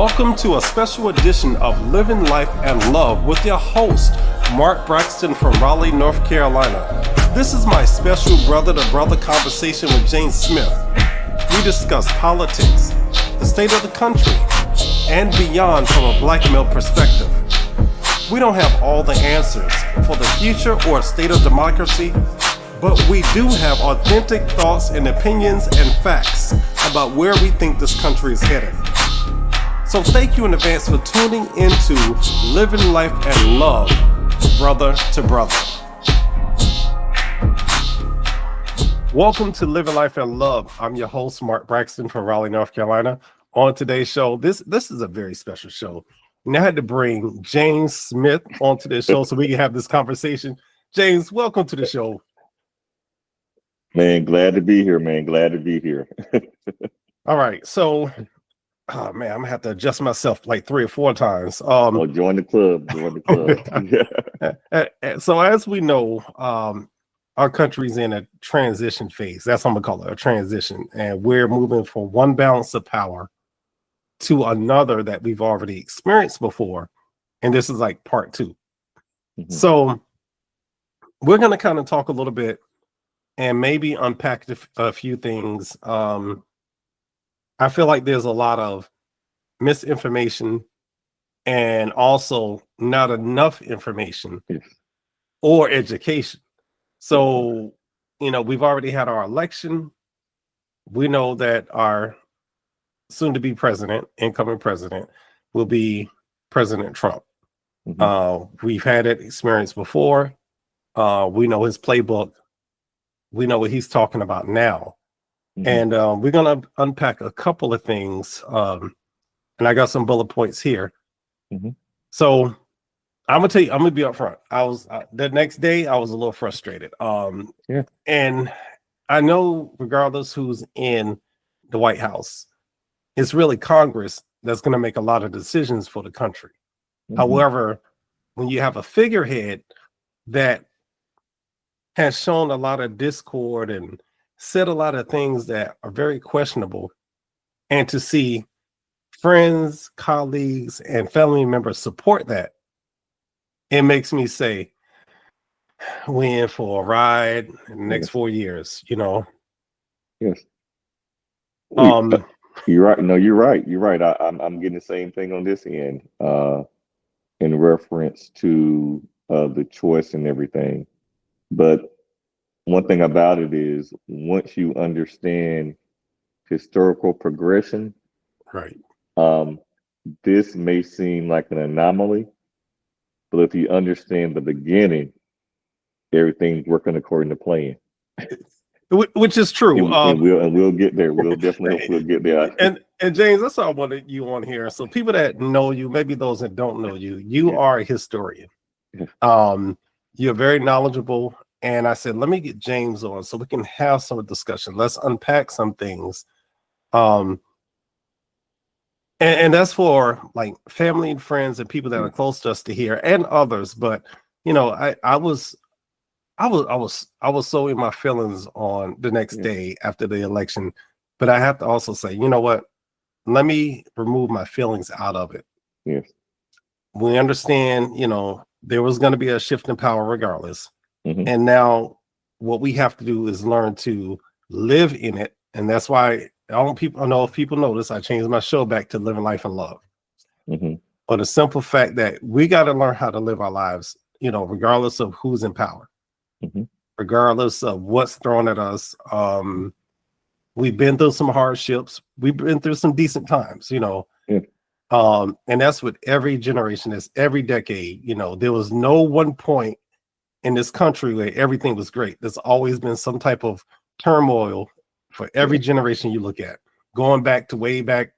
Welcome to a special edition of Living Life and Love with your host, Mark Braxton from Raleigh, North Carolina. This is my special brother-to-brother conversation with James Smith. We discuss politics, the state of the country, and beyond from a black male perspective. We don't have all the answers for the future or state of democracy, but we do have authentic thoughts and opinions and facts about where we think this country is headed. So thank you in advance for tuning into Living Life and Love, brother to brother. Welcome to Living Life and Love. I'm your host, Mark Braxton from Raleigh, North Carolina. On today's show, this is a very special show. And I had to bring James Smith onto this show so we can have this conversation. James, welcome to the show. Man, glad to be here, man. Glad to be here. All right. So, oh man, I'm gonna have to adjust myself like 3 or 4 times. Join the club. Join the club. So as we know, our country's in a transition phase. That's what I'm gonna call it, a transition. And we're moving from one balance of power to another that we've already experienced before. And this is like part 2. Mm-hmm. So we're gonna kind of talk a little bit and maybe unpack a few things. I feel like there's a lot of misinformation and also not enough information or education. So, we've already had our election. We know that our soon-to-be president, incoming president, will be President Trump. Mm-hmm. We've had that experience before. We know his playbook. We know what he's talking about now. Mm-hmm. And we're going to unpack a couple of things. And I got some bullet points here. Mm-hmm. So I'm going to tell you, I'm going to be up front. I was the next day, I was a little frustrated. And I know regardless who's in the White House, it's really Congress that's going to make a lot of decisions for the country. Mm-hmm. However, when you have a figurehead that has shown a lot of discord and said a lot of things that are very questionable, and to see friends, colleagues, and family members support that, it makes me say, we in for a ride in the next 4 years, Yes. You're right. No, you're right. You're right. I'm getting the same thing on this end, in reference to the choice and everything. But one thing about it is, once you understand historical progression, right? This may seem like an anomaly, but if you understand the beginning, everything's working according to plan. Which is true. And we'll get there. We'll get there. And James, that's all I wanted you on here. So people that know you, maybe those that don't know you, you are a historian. You're very knowledgeable. And I said, let me get James on so we can have some discussion. Let's unpack some things. And that's for like family and friends and people that are close to us to hear, and others. But I was so in my feelings on the next day after the election. But I have to also say, you know what? Let me remove my feelings out of it. Yes. We understand, there was going to be a shift in power regardless. Mm-hmm. And now what we have to do is learn to live in it. And that's why I don't know if people notice, I changed my show back to Living Life and Love. Mm-hmm. But the simple fact that we got to learn how to live our lives, regardless of who's in power, mm-hmm. regardless of what's thrown at us. We've been through some hardships. We've been through some decent times, and that's with every generation, that's every decade. There was no one point in this country where everything was great. There's always been some type of turmoil for every generation you look at, going back to way back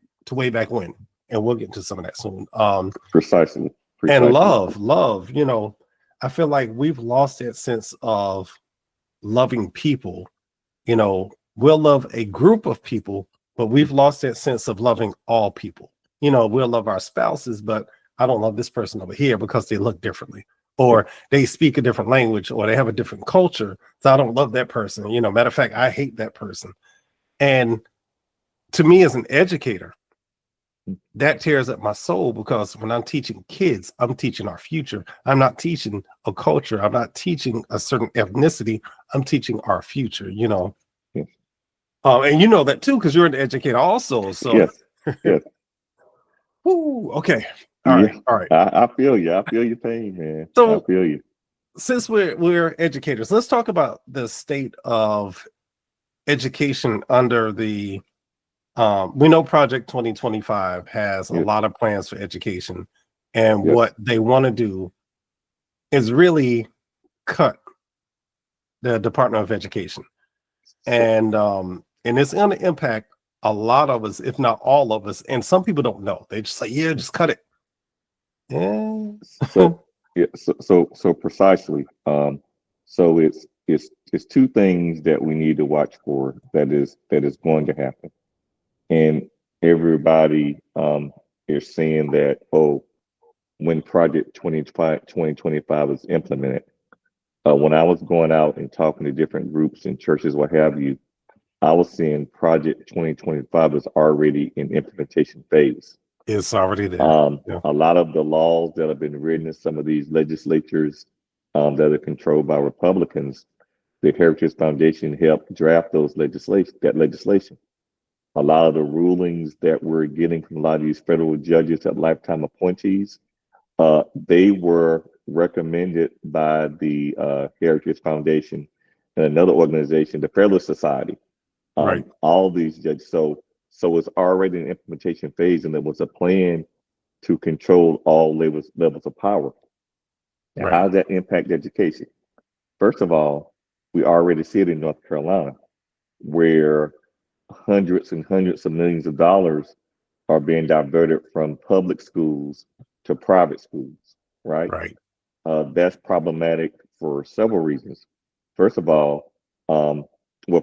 when. And we'll get to some of that soon. Precisely. And love, I feel like we've lost that sense of loving people. We'll love a group of people, but we've lost that sense of loving all people. We'll love our spouses, but I don't love this person over here because they look differently, or they speak a different language, or they have a different culture. So I don't love that person. Matter of fact, I hate that person. And to me as an educator, that tears up my soul, because when I'm teaching kids, I'm teaching our future. I'm not teaching a culture. I'm not teaching a certain ethnicity. I'm teaching our future, you know. Yes. And you know that too, because you're an educator also. So, Yes. Yes. woo, okay. All right. Yeah. All right. I feel you. I feel your pain, man. I So, feel you. since we're educators, let's talk about the state of education under the we know Project 2025 has a Yes. lot of plans for education, and Yes. what they want to do is really cut the Department of Education. And it's going to impact a lot of us, if not all of us. And some people don't know. They just say, yeah, just cut it. Yeah. So yeah, so precisely. So it's two things that we need to watch for that is going to happen. And everybody is saying that, oh, when Project 2025 is implemented, when I was going out and talking to different groups and churches, what have you, I was seeing Project 2025 is already in implementation phase. It's already there. Yeah. A lot of the laws that have been written in some of these legislatures that are controlled by Republicans, the Heritage Foundation helped draft that legislation. A lot of the rulings that we're getting from a lot of these federal judges that lifetime appointees, they were recommended by the Heritage Foundation and another organization, the Federalist Society. Right. All these judges. So it's already in implementation phase, and there was a plan to control all levels of power. And how Right. does that impact education? First of all, we already see it in North Carolina, where hundreds and hundreds of millions of dollars are being diverted from public schools to private schools, right? Right. That's problematic for several reasons. First of all,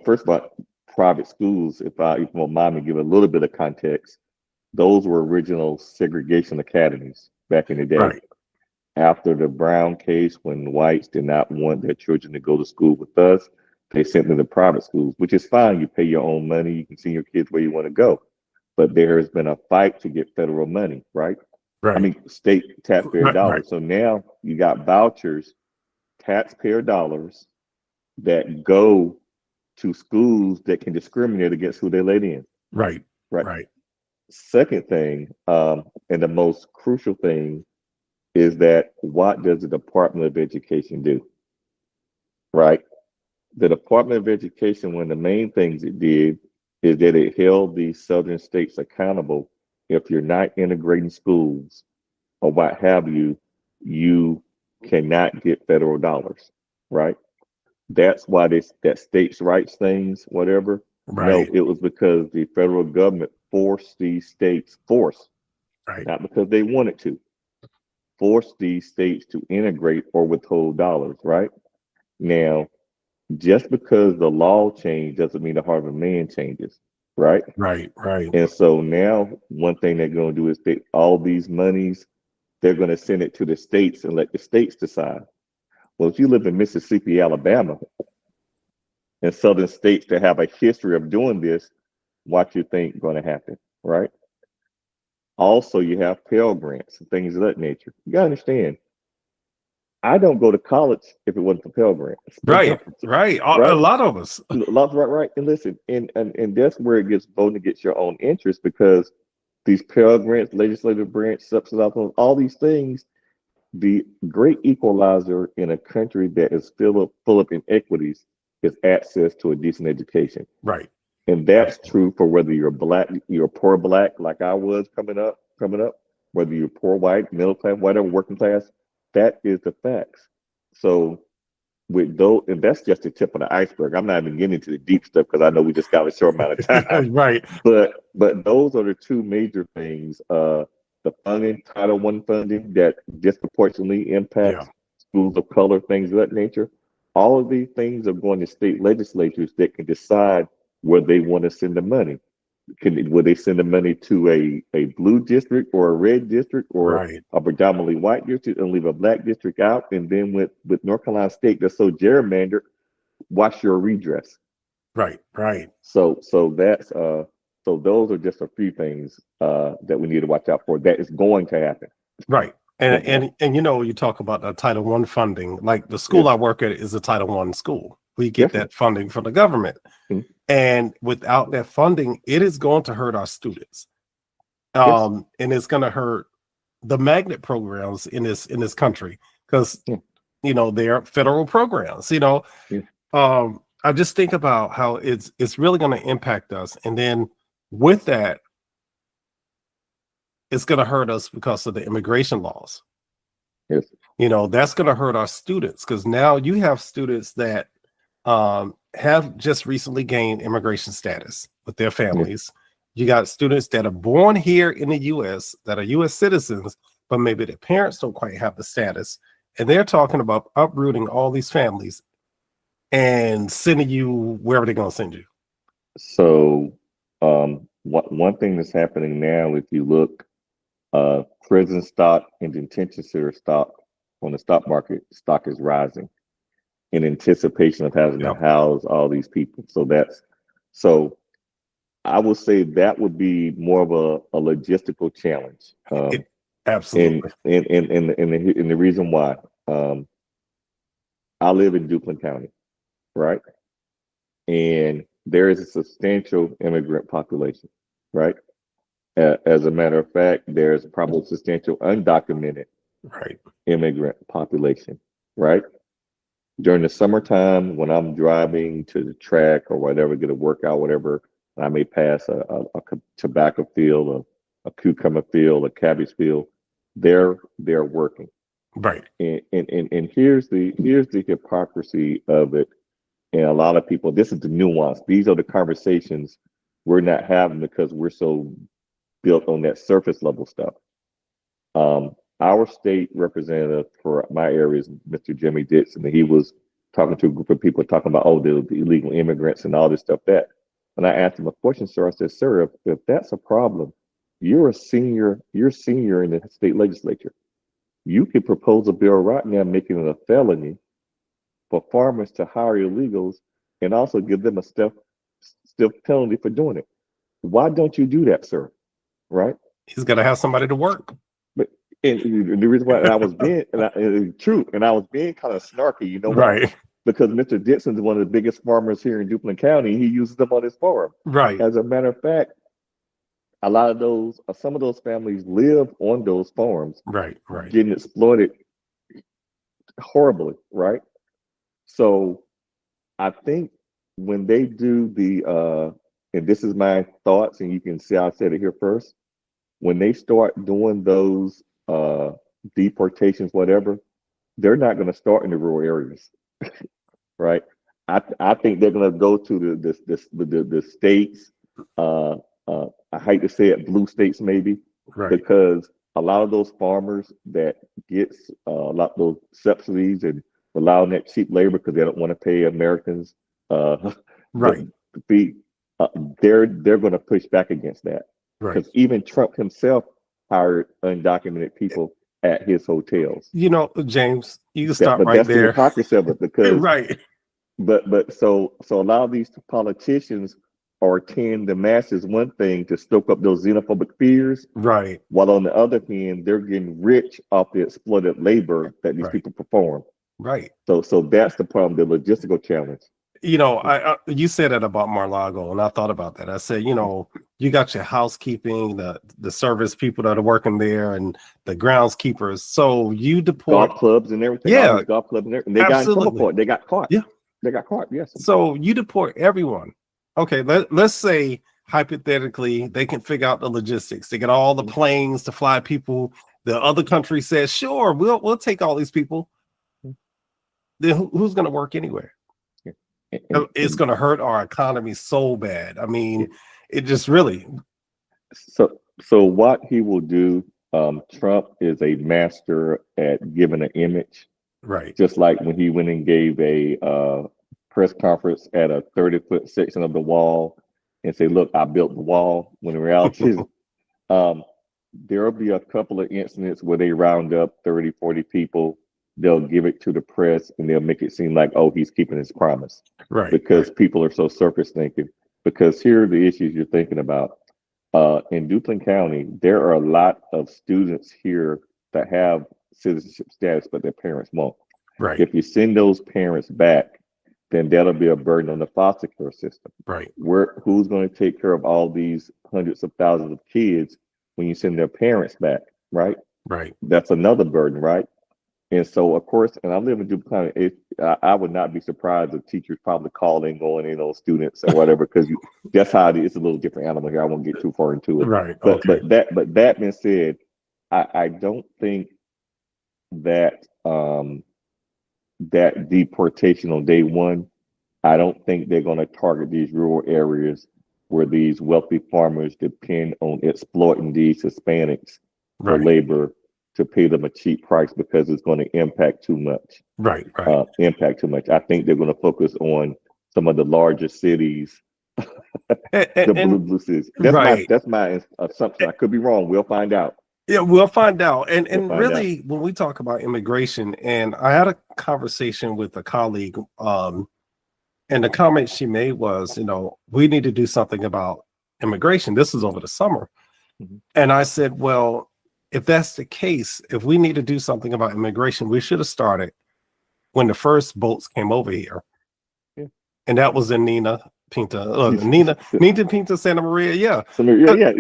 first of all, private schools, if you won't mind me give a little bit of context, those were original segregation academies back in the day. Right. After the Brown case, when whites did not want their children to go to school with us, they sent them to private schools, which is fine. You pay your own money, you can send your kids where you want to go. But there has been a fight to get federal money, right? I Right. mean, state taxpayer Right. dollars. So now you got vouchers, taxpayer dollars that go to schools that can discriminate against who they let in, Right. right? Right. Second thing, and the most crucial thing, is that what does the Department of Education do? Right? The Department of Education, one of the main things it did is that it held these southern states accountable. If you're not integrating schools or what have you, you cannot get federal dollars, right? That's why that states' rights things, whatever. No, Right. it was because the federal government forced these states, Right. not because they wanted to, force these states to integrate or withhold dollars, right? Now, just because the law changed doesn't mean the heart of a man changes, right? Right. Right. And so now one thing they're going to do is all these monies, they're going to send it to the states and let the states decide. Well, if you live in Mississippi, Alabama, and southern states that have a history of doing this, what you think going to happen, right? Also, you have Pell Grants and things of that nature. You got to understand, I don't go to college if it wasn't for Pell Grants. Right. Right. A Right? lot of us. Right. And listen, and that's where it gets voting against your own interest, because these Pell Grants, legislative branch, subsidized loans, all these things, the great equalizer in a country that is full of inequities is access to a decent education. Right. And that's true for whether you're black, you're poor black, like I was coming up, whether you're poor white, middle class, whatever, working class, that is the facts. So with those, and that's just the tip of the iceberg. I'm not even getting into the deep stuff because I know we just got a short amount of time. Right. But those are the two major things. The funding, Title I funding that disproportionately impacts schools of color, things of that nature. All of these things are going to state legislatures that can decide where they want to send the money. Will they send the money to a blue district or a red district or Right. a predominantly white district and leave a black district out? And then with North Carolina State, that's so gerrymandered, what's your redress? Right. Right. So that's So those are just a few things that we need to watch out for. That is going to happen. Right. And Okay. and you know, you talk about Title One funding. Like the school Yes. I work at is a Title One school. We get Definitely. that funding from the government. Mhm. And without that funding, it is going to hurt our students. Yes. And it's going to hurt the magnet programs in this country because Yeah. you know they're federal programs. You know, Yeah. I just think about how it's really going to impact us, and then with that, it's going to hurt us because of the immigration laws. Yes. You know, that's going to hurt our students because now you have students that have just recently gained immigration status with their families. You got students that are born here in the US that are US citizens, but maybe their parents don't quite have the status. And they're talking about uprooting all these families and sending you wherever they're going to send you. So one thing that's happening now, if you look, prison stock and detention center stock on the stock market, stock is rising in anticipation of having to Yep. house all these people. So I would say that would be more of a logistical challenge. Absolutely. And the reason why, I live in Duplin County, right? And there is a substantial immigrant population, right? As a matter of fact, there's probably a substantial undocumented Right. immigrant population, right? During the summertime, when I'm driving to the track or whatever, get a workout, whatever, I may pass a tobacco field, a cucumber field, a cabbage field. They're working, Right. and here's the hypocrisy of it. And a lot of people, this is the nuance. These are the conversations we're not having because we're so built on that surface level stuff. Our state representative for my area is Mr. Jimmy Dixon, and he was talking to a group of people talking about, the illegal immigrants and all this stuff and I asked him a question, sir. I said, sir, if that's a problem, you're senior in the state legislature. You could propose a bill right now making it a felony for farmers to hire illegals and also give them a stiff penalty for doing it. Why don't you do that, sir? Right? He's got to have somebody to work. But and the reason why I was being true, and I was being kind of snarky, you know why? Right. Because Mr. Dixon is one of the biggest farmers here in Duplin County. He uses them on his farm. Right. As a matter of fact, a lot of some of those families live on those farms, Right. getting exploited horribly, right? So I think when they do and this is my thoughts, and you can see I said it here first, when they start doing those deportations, whatever, they're not going to start in the rural areas, right? I think they're going to go to the states. I hate to say it, blue states maybe, Right. because a lot of those farmers that gets a lot of those subsidies and allowing that cheap labor because they don't want to pay Americans Right. the fee, they're going to push back against that. Right. Because even Trump himself hired undocumented people at his hotels. You know, James, you can stop right that's the there. hypocrisy of it, because Right. but so a lot of these politicians are telling the masses one thing to stoke up those xenophobic fears, Right. while on the other hand they're getting rich off the exploited labor that these Right. people perform. Right. So that's the problem, the logistical challenge. You know, I you said that about Mar-a-Lago, and I thought about that. I said, you know, you got your housekeeping, the service people that are working there, and the groundskeepers. So you deport Golf clubs and everything. Yeah. All these golf clubs and everything. They got in trouble Absolutely. for it. They got caught. Yeah. They got caught. Yes. So you deport everyone. Okay, let's say hypothetically they can figure out the logistics. They get all the planes to fly people. The other country says, sure, we'll take all these people. Then who's going to work anywhere? It's going to hurt our economy so bad. I mean, it just really. So what he will do, Trump is a master at giving an image. Right. Just like when he went and gave a press conference at a 30-foot section of the wall and say, look, I built the wall, when in reality, there'll be a couple of incidents where they round up 30, 40 people. They'll give it to the press and they'll make it seem like, oh, he's keeping his promise. Right. Because people are so surface thinking. because here are the issues you're thinking about. In Duplin County, there are a lot of students here that have citizenship status, but their parents won't. Right. If you send those parents back, then that'll be a burden on the foster care system. Right. Who's going to take care of all these hundreds of thousands of kids when you send their parents back, right? Right. That's another burden, right? And so, of course, and I live in Duplin County, I would not be surprised if teachers probably calling, going in on students or whatever, because that's how it is. It's a little different animal here. I won't get too far into it. Right. But Okay. but that being said, I don't think that that deportation on day one, I don't think they're going to target these rural areas where these wealthy farmers depend on exploiting these Hispanics for Right. labor to pay them a cheap price, because it's going to impact too much. Right. Right. Impact too much. I think they're going to focus on some of the larger cities, the blue cities. Right. That's my assumption. I could be wrong. We'll find out. Yeah, we'll find out. And We'll find really, when we talk about immigration, and I had a conversation with a colleague, and the comment she made was, we need to do something about immigration. This is over the summer. Mhm. And I said, well, if that's the case, if we need to do something about immigration, we should have started when the first boats came over here. Yeah. And that was in Nina Pinta, Nina Pinta, Santa Maria. Yeah. So, yeah.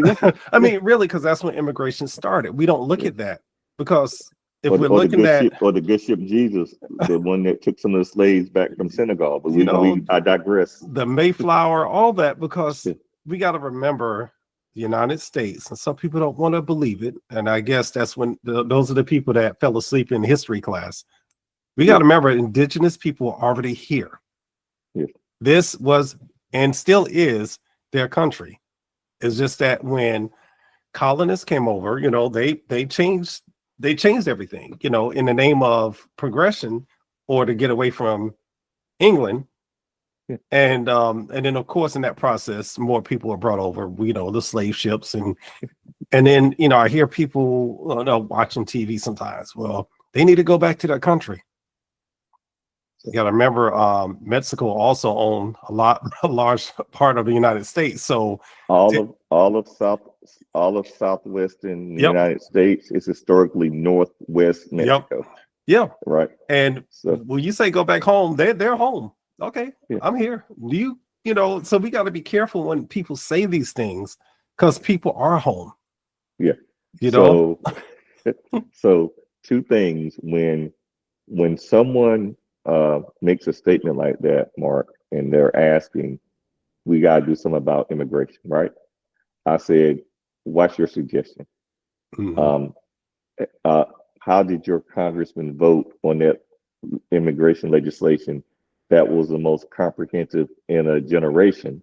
I mean, really, because that's when immigration started. We don't look at that, because if or we're looking at, or the good ship Jesus, the one that took some of the slaves back from Senegal. But I digress. The Mayflower, all that, because Yeah. we got to remember the United States, and some people don't want to believe it. And I guess that's when those are the people that fell asleep in history class. We got to remember, indigenous people were already here. Yeah. This was and still is their country. It's just that when colonists came over, they changed everything, in the name of progression or to get away from England. Yeah. And then of course in that process more people were brought over, the slave ships, and then I hear people watching TV sometimes, well, they need to go back to their country. You got to remember, Mexico also owned a large part of the United States. So all of southwestern Yep. United States is historically northwest Mexico. Yeah. Right. And So when you say go back home, they're home. Okay, Yeah. I'm here. So we got to be careful when people say these things, because people are home. Yeah. So so two things. When someone makes a statement like that, Mark, and they're asking, we got to do something about immigration, right? I said, what's your suggestion? Mhm. How did your congressman vote on that immigration legislation that was the most comprehensive in a generation?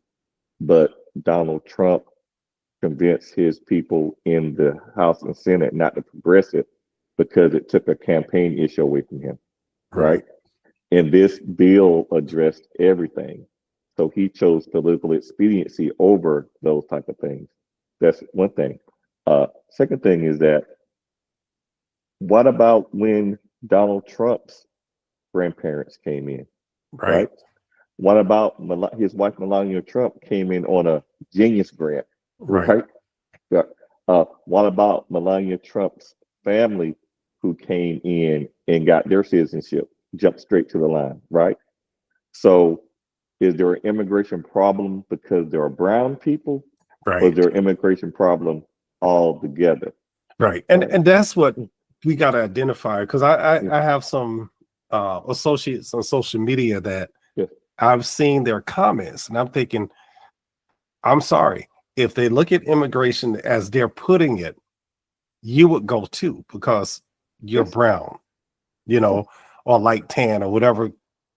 But Donald Trump convinced his people in the House and Senate not to progress it because it took a campaign issue away from him, right? And this bill addressed everything. So he chose political expediency over those type of things. That's one thing. Second thing is that, what about when Donald Trump's grandparents came in, right? What about his wife Melania Trump came in on a Genius grant, right? Yeah. What about Melania Trump's family who came in and got their citizenship, jumped straight to the line, right? So is there an immigration problem because there are brown people, or is there an immigration problem altogether? Right. And that's what we got to identify, because I have some associates on social media that I've seen their comments, and I'm thinking, I'm sorry, if they look at immigration as they're putting it, you would go too, because you're brown, or light tan, or whatever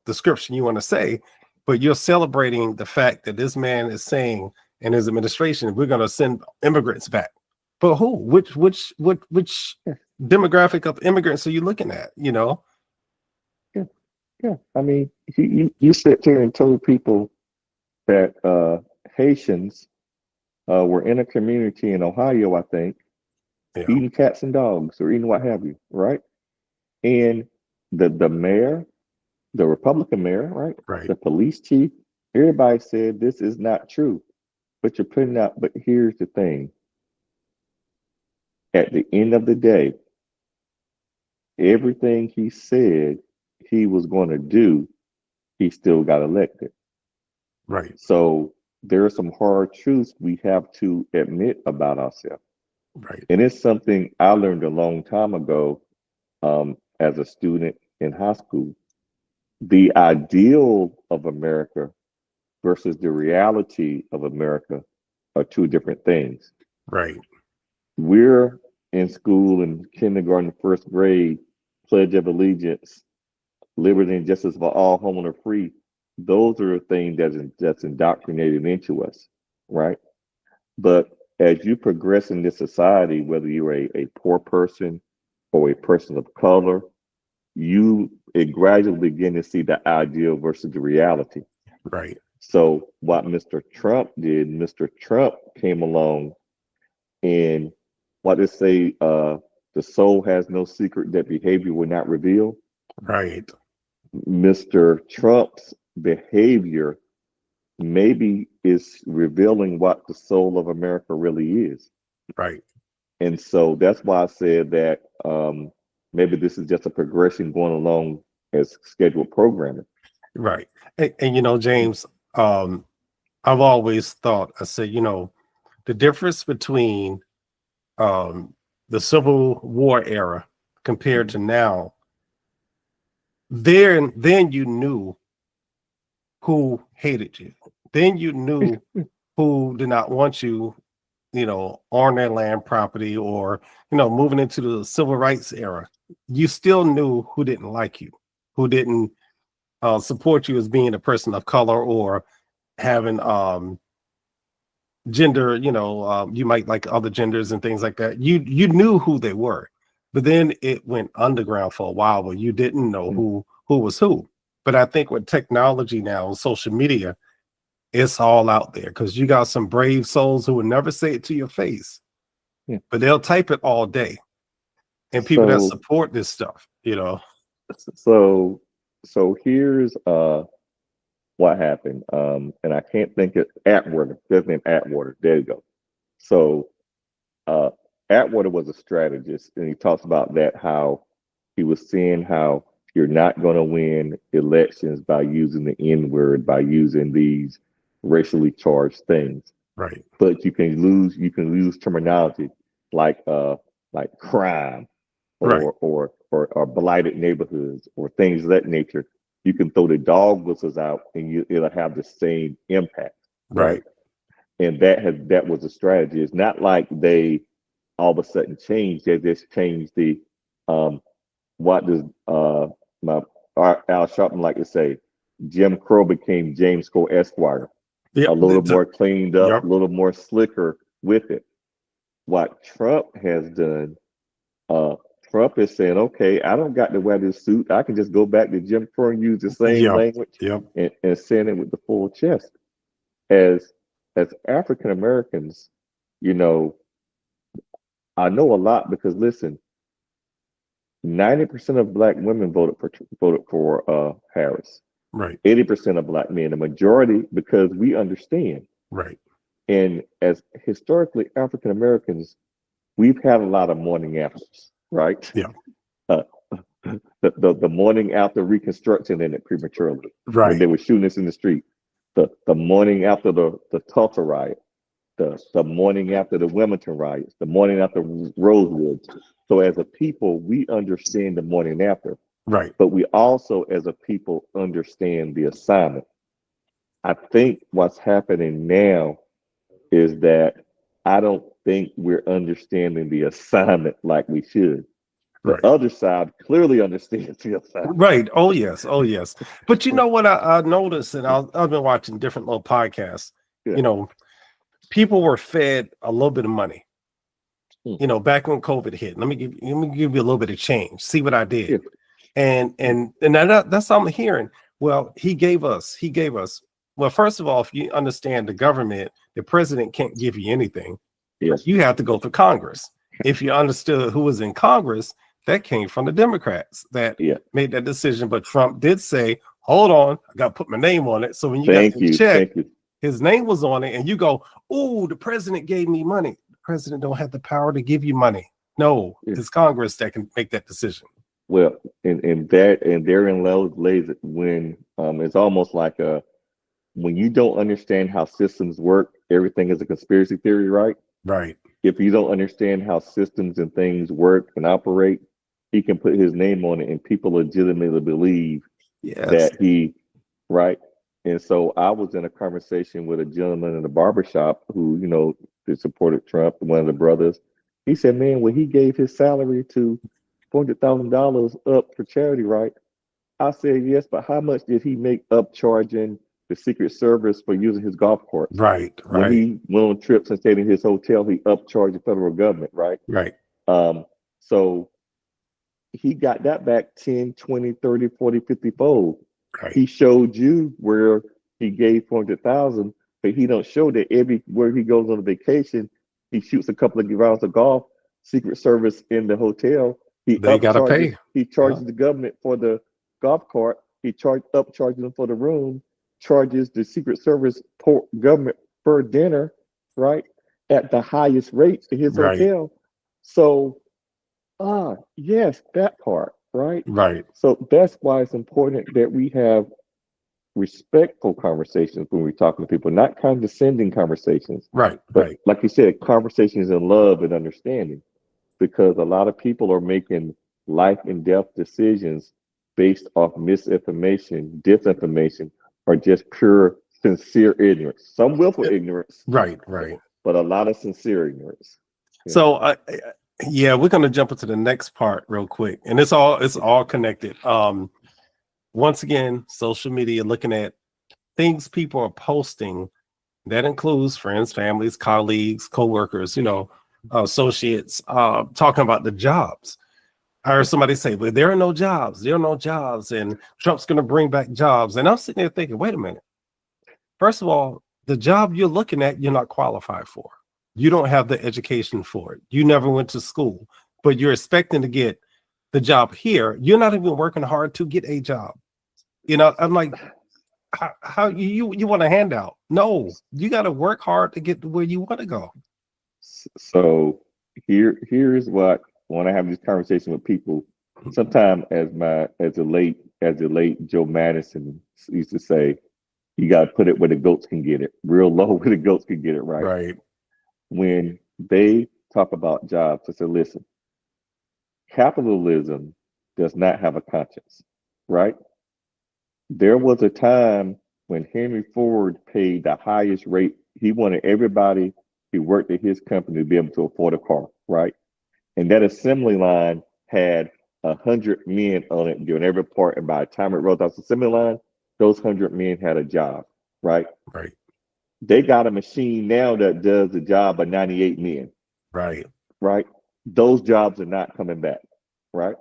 description you want to say, but you're celebrating the fact that this man is saying in his administration, we're going to send immigrants back. But who? Which demographic of immigrants are you looking at? Yeah. I mean, you sit there and told people that Haitians were in a community in Ohio, I think, eating cats and dogs or eating what have you, right? And the mayor, the Republican mayor, right? Right. The police chief Everybody said this is not true, but you're putting out. But here's the thing: at the end of the day, everything he said he was going to do, he still got elected. Right. So there are some hard truths we have to admit about ourselves. Right. And it's something I learned a long time ago as a student in high school. The ideal of America versus the reality of America are two different things. Right. We're in school in kindergarten, first grade, Pledge of Allegiance, liberty and justice for all, home and free. Those are the things that's indoctrinated into us, right? But as you progress in this society, whether you're a poor person or a person of color, it gradually begin to see the ideal versus the reality. Right. So what Mr. Trump did, Mr. Trump came along and what they say, the soul has no secret that behavior will not reveal. Right. Mr. Trump's behavior maybe is revealing what the soul of America really is. Right. And so that's why I said that maybe this is just a progression going along as scheduled programming. Right. And you know, James, I've always thought, I said, you know, the difference between the Civil War era compared to now, then you knew who hated you. Then you knew who did not want you, you know, on their land property, or, you know, moving into the civil rights era. You still knew who didn't like you, who didn't support you as being a person of color, or having gender, you know, you might like other genders and things like that. You knew who they were, but then it went underground for a while where you didn't know who was who. But I think with technology now, social media, it's all out there, because you got some brave souls who would never say it to your face, Yeah. but they'll type it all day. And people that So support this stuff, you know. so here's what happened. And I can't think of Atwater. His name Atwater. There you go. So Atwater was a strategist, and he talks about that, how he was seeing how you're not going to win elections by using the N word, by using these racially charged things. Right. But you can use terminology like crime Right. or blighted neighborhoods or things of that nature. You can throw the dog whistles out and it'll have the same impact, right? And that was a strategy. It's not like they all of a sudden changed. They just changed the what does Al Sharpton like to say? Jim Crow became James Crow Esquire. Yep. A little more cleaned up, Yep. a little more slicker with it. What Trump has done, Trump is saying, okay, I don't got to wear this suit. I can just go back to Jim Crow and use the same Yep. language Yep. and saying it with the full chest. As African Americans, you know, I know a lot because listen, 90% of Black women voted for Harris. Right. 80% of Black men, the majority, because we understand. Right. And as historically African Americans, we've had a lot of morning afters, right? Yeah. The morning after Reconstruction ended prematurely, Right. when they were shooting us in the street. The morning after the Tulsa riot, the morning after the Wilmington riots, the morning after Rosewoods. So as a people, we understand the morning after. Right. But we also, as a people, understand the assignment. I think what's happening now is that I don't think we're understanding the assignment like we should. The other side clearly understands the assignment. Right. Oh, yes. Oh, yes. But you know what I noticed, and I've been watching different little podcasts, you know, people were fed a little bit of money, you know, back when COVID hit. Let me give you a little bit of change. See what I did. And that's what I'm hearing. Well, he gave us, well, first of all, if you understand the government, the president can't give you anything. Yes. You have to go through Congress. If you understood who was in Congress, that came from the Democrats that made that decision. But Trump did say, hold on, I got to put my name on it. So when you got Thank the you. check, Thank you. his name was on it, and you go, oh, the president gave me money. The president don't have the power to give you money. No, Yeah. it's Congress that can make that decision. Well, and therein lays it when it's almost like when you don't understand how systems work, everything is a conspiracy theory, right? Right. If you don't understand how systems and things work and operate, he can put his name on it and people legitimately believe Yes. that he, right? And so I was in a conversation with a gentleman in a barbershop who, that supported Trump, one of the brothers. He said, man, when he gave his salary to $400,000 up for charity, right? I said, yes, but how much did he make up charging the Secret Service for using his golf course? Right. When Right. he went on trips and stayed in his hotel, he upcharged the federal government, right? Right. So he got that back 10, 20, 30, 40, 50 fold. Right. He showed you where he gave 400,000, but he don't show that everywhere he goes on a vacation, he shoots a couple of rounds of golf, Secret Service in the hotel. They gotta pay. He charges the government for the golf cart. He upcharges them for the room, charges the Secret Service government per dinner, right? At the highest rates to his Right. hotel. So yes, that part, right? Right. So that's why it's important that we have respectful conversations when we're talking to people, not condescending conversations, Right. but Right. like you said, conversations in love and understanding. Because a lot of people are making life and death decisions based off misinformation, disinformation, or just pure sincere ignorance. Some willful ignorance, Right. Right. but a lot of sincere ignorance. Yeah. So yeah, we're gonna jump into the next part real quick, and it's all connected. Once again, social media, looking at things people are posting, that includes friends, families, colleagues, co-workers, associates, talking about the jobs. I heard somebody say, well, there are no jobs, and Trump's gonna bring back jobs. And I'm sitting there thinking, wait a minute. First of all, the job you're looking at, you're not qualified for. You don't have the education for it. You never went to school, but you're expecting to get the job here. You're not even working hard to get a job. I'm like, how you want a handout? No, you got to work hard to get to where you want to go. So here's what when I have this conversation with people, sometimes as the late Joe Madison used to say, you got to put it where the goats can get it, real low where the goats can get it, right? Right. When they talk about jobs, I said, listen, capitalism does not have a conscience, right? There was a time when Henry Ford paid the highest rate. He wanted everybody who worked at his company to be able to afford a car, right? And that assembly line had 100 men on it doing every part. And by the time it rolled off the assembly line, those 100 men had a job, right? Right. They got a machine now that does the job of 98 men. Right. Right. Those jobs are not coming back. Right.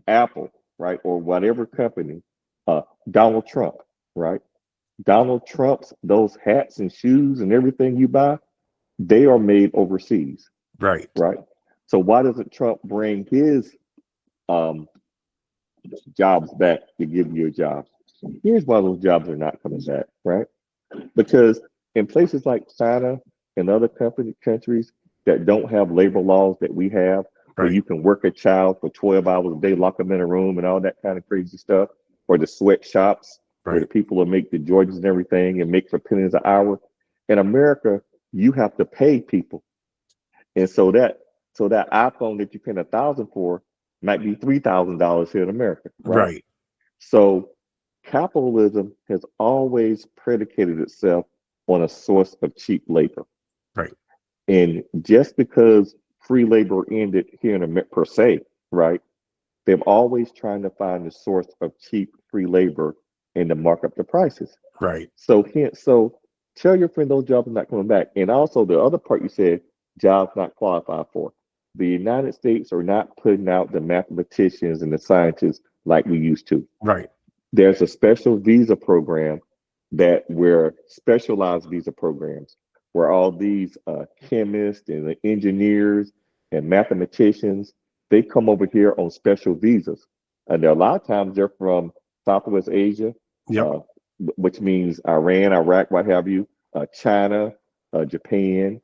Apple, right, or whatever company, Donald Trump, right? Donald Trump's those hats and shoes and everything you buy, they are made overseas. Right. Right. So why doesn't Trump bring his jobs back to give you a job? Here's why those jobs are not coming back, right? Because in places like China and other countries that don't have labor laws that we have, where you can work a child for 12 hours a day, lock them in a room and all that kind of crazy stuff, or the sweatshops where the people will make the Jordans and everything and make for pennies an hour. In America, you have to pay people. And so that iPhone that you pay $1,000 for might be $3,000 here in America, right? So capitalism has always predicated itself on a source of cheap labor. Right. And just because free labor ended here in America per se, right? They've always trying to find the source of cheap free labor and to mark up the prices. Right. So tell your friend those jobs are not coming back. And also the other part you said, jobs not qualified for. The United States are not putting out the mathematicians and the scientists like we used to. Right. There's a special visa program where specialized visa programs where all these chemists and engineers and mathematicians, they come over here on special visas. And a lot of times they're from Southwest Asia, Yep. which means Iran, Iraq, what have you, China, Japan,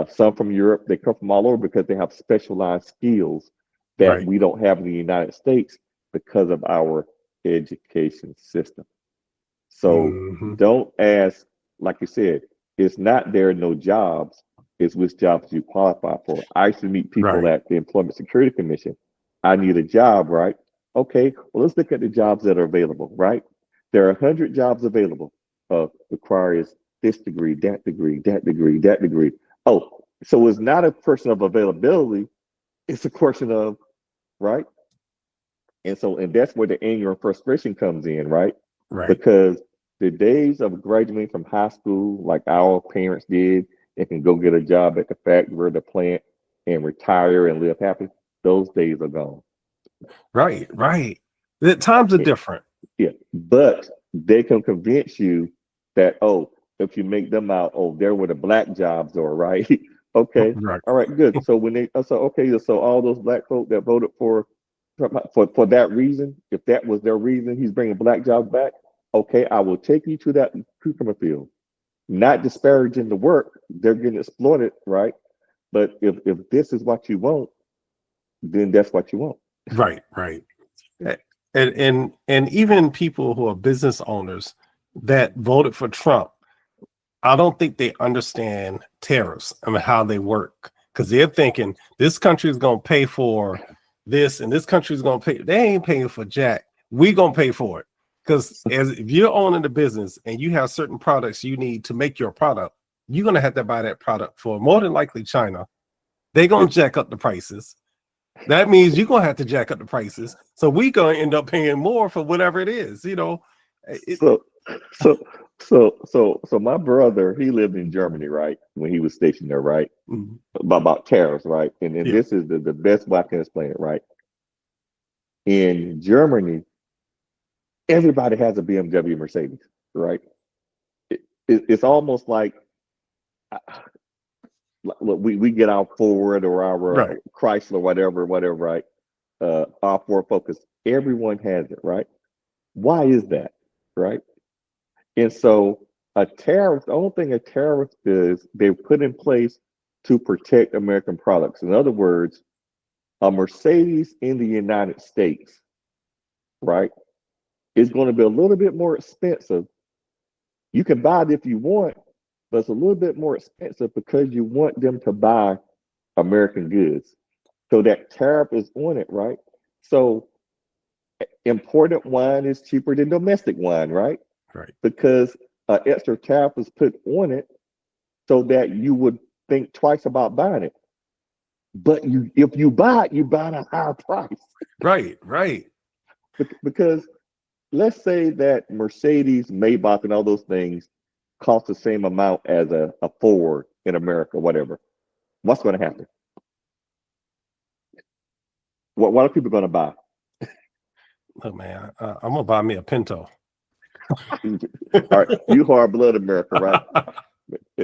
some from Europe. They come from all over because they have specialized skills that Right. we don't have in the United States because of our education system. So Mhm. don't ask, like you said, it's not there are no jobs, it's which jobs you qualify for. I used to meet people Right. at the Employment Security Commission. I need a job, right? Okay, well, let's look at the jobs that are available, right? There are 100 jobs available. Requires this degree, that degree, that degree, that degree. Oh, so it's not a question of availability, it's a question of, right? And that's where the anger and frustration comes in, right? Right. Because the days of graduating from high school, like our parents did, and can go get a job at the factory or the plant and retire and live happy, those days are gone. Right. Right. The times are different. Yeah, but they can convince you that, oh, if you make them out, oh, they're where the black jobs are, right? Okay, Right. all right, good. So when they, so okay, so all those black folk that voted for that reason, if that was their reason, he's bringing black jobs back. Okay, I will take you to that cucumber field. Not disparaging the work, they're getting exploited, right? But if this is what you want, then that's what you want. Right. Right. And even people who are business owners that voted for Trump, I don't think they understand tariffs and how they work, because they're thinking this country is going to pay for this and this country is going to pay. They ain't paying for jack. We going to pay for it, because as if you're owning the business and you have certain products you need to make your product, you're going to have to buy that product for more than likely China. They're going to jack up the prices. That means you're going to have to jack up the prices. So we're going to end up paying more for whatever it is, you know. So, so my brother, he lived in Germany, right? When he was stationed there, right? Mhm. About tariffs, right? And Yeah. this is the best way I can explain it, right? In Germany, everybody has a BMW Mercedes, right? It's almost like we get our Ford or our Right. Chrysler, whatever, right? Our Ford Focus, everyone has it, right? Why is that, right? And so a tariff, the only thing a tariff is, they put in place to protect American products. In other words, a Mercedes in the United States, right, is going to be a little bit more expensive. You can buy it if you want, but it's a little bit more expensive because you want them to buy American goods. So that tariff is on it, right? So imported wine is cheaper than domestic wine, right? Right. Because an extra tariff is put on it so that you would think twice about buying it. But if you buy it, you buy it at a higher price. Right. Right. Because let's say that Mercedes, Maybach, and all those things cost the same amount as a Ford in America, whatever. What's going to happen? What are people going to buy? Look, man, I'm gonna buy me a Pinto. All right, you hard blood America, right?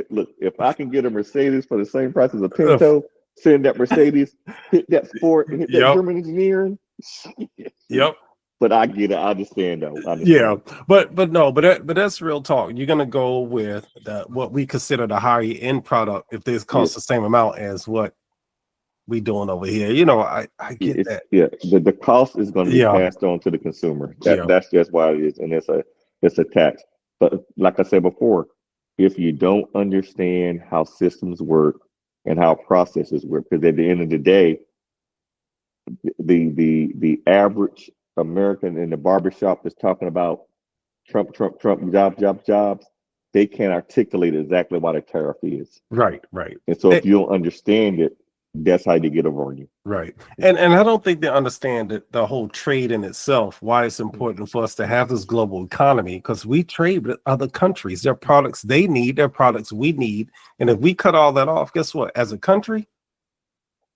Look, if I can get a Mercedes for the same price as a Pinto, send that Mercedes, hit that sport, and hit that Yep. German engineering. Yep. But I get it. I understand though. Yeah, but that's real talk. You're gonna go with what we consider the higher end product if this costs the same amount as what we doing over here. You know, I get that. Yeah, the cost is going to be Yeah. passed on to the consumer. Yeah. That's just why it is, and it's a tax. But like I said before, if you don't understand how systems work and how processes work, because at the end of the day, the average American in the barbershop is talking about Trump, jobs. They can't articulate exactly what a tariff is. Right. Right. And so if you don't understand it, that's how they get over on you. Right. And I don't think they understand that the whole trade in itself, why it's important for us to have this global economy, because we trade with other countries. Their products they need, their products we need. And if we cut all that off, guess what? As a country,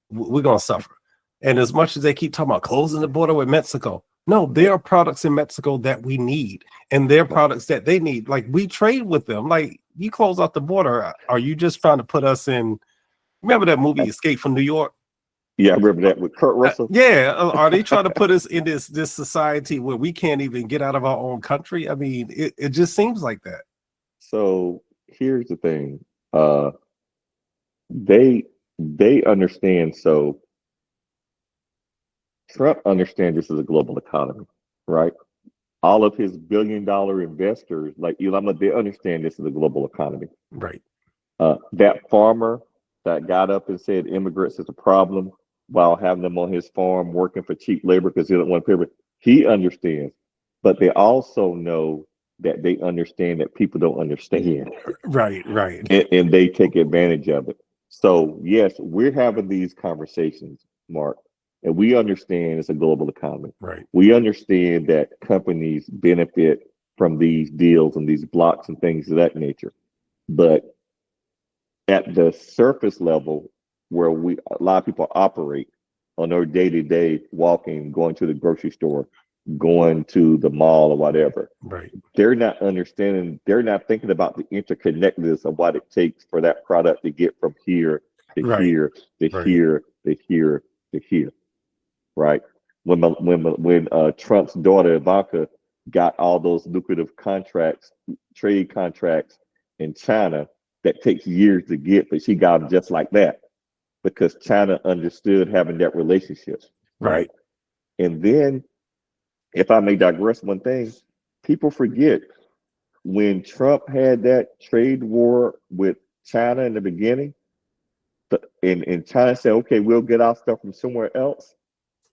we're gonna suffer. And as much as they keep talking about closing the border with Mexico, no, there are products in Mexico that we need, and there are products that they need. Like, we trade with them. Like, you close out the border, are you just trying to put us in? Remember that movie Escape from New York? Yeah, I remember that with Kurt Russell. Are they trying to put us in this society where we can't even get out of our own country? I mean, it just seems like that. So here's the thing. They understand. So Trump understands this is a global economy, right? All of his billion-dollar investors, like Elon Musk, they understand this is a global economy. Right. That farmer that got up and said immigrants is a problem while having them on his farm working for cheap labor because he don't want to pay. He understands, but they also know that they understand that people don't understand, Right. and they take advantage of it. So yes, we're having these conversations, Mark, and we understand it's a global economy. Right. We understand that companies benefit from these deals and these blocks and things of that nature. But at the surface level, where a lot of people operate on their day-to-day walking, going to the grocery store, going to the mall or whatever, Right. they're not understanding, they're not thinking about the interconnectedness of what it takes for that product to get from here to Right. here to Right. here to here to here, right? When Trump's daughter Ivanka got all those lucrative contracts, trade contracts in China that takes years to get, but she got them just like that because China understood having that relationship, right? And then, if I may digress one thing, people forget when Trump had that trade war with China in the beginning, and China said, okay, we'll get our stuff from somewhere else.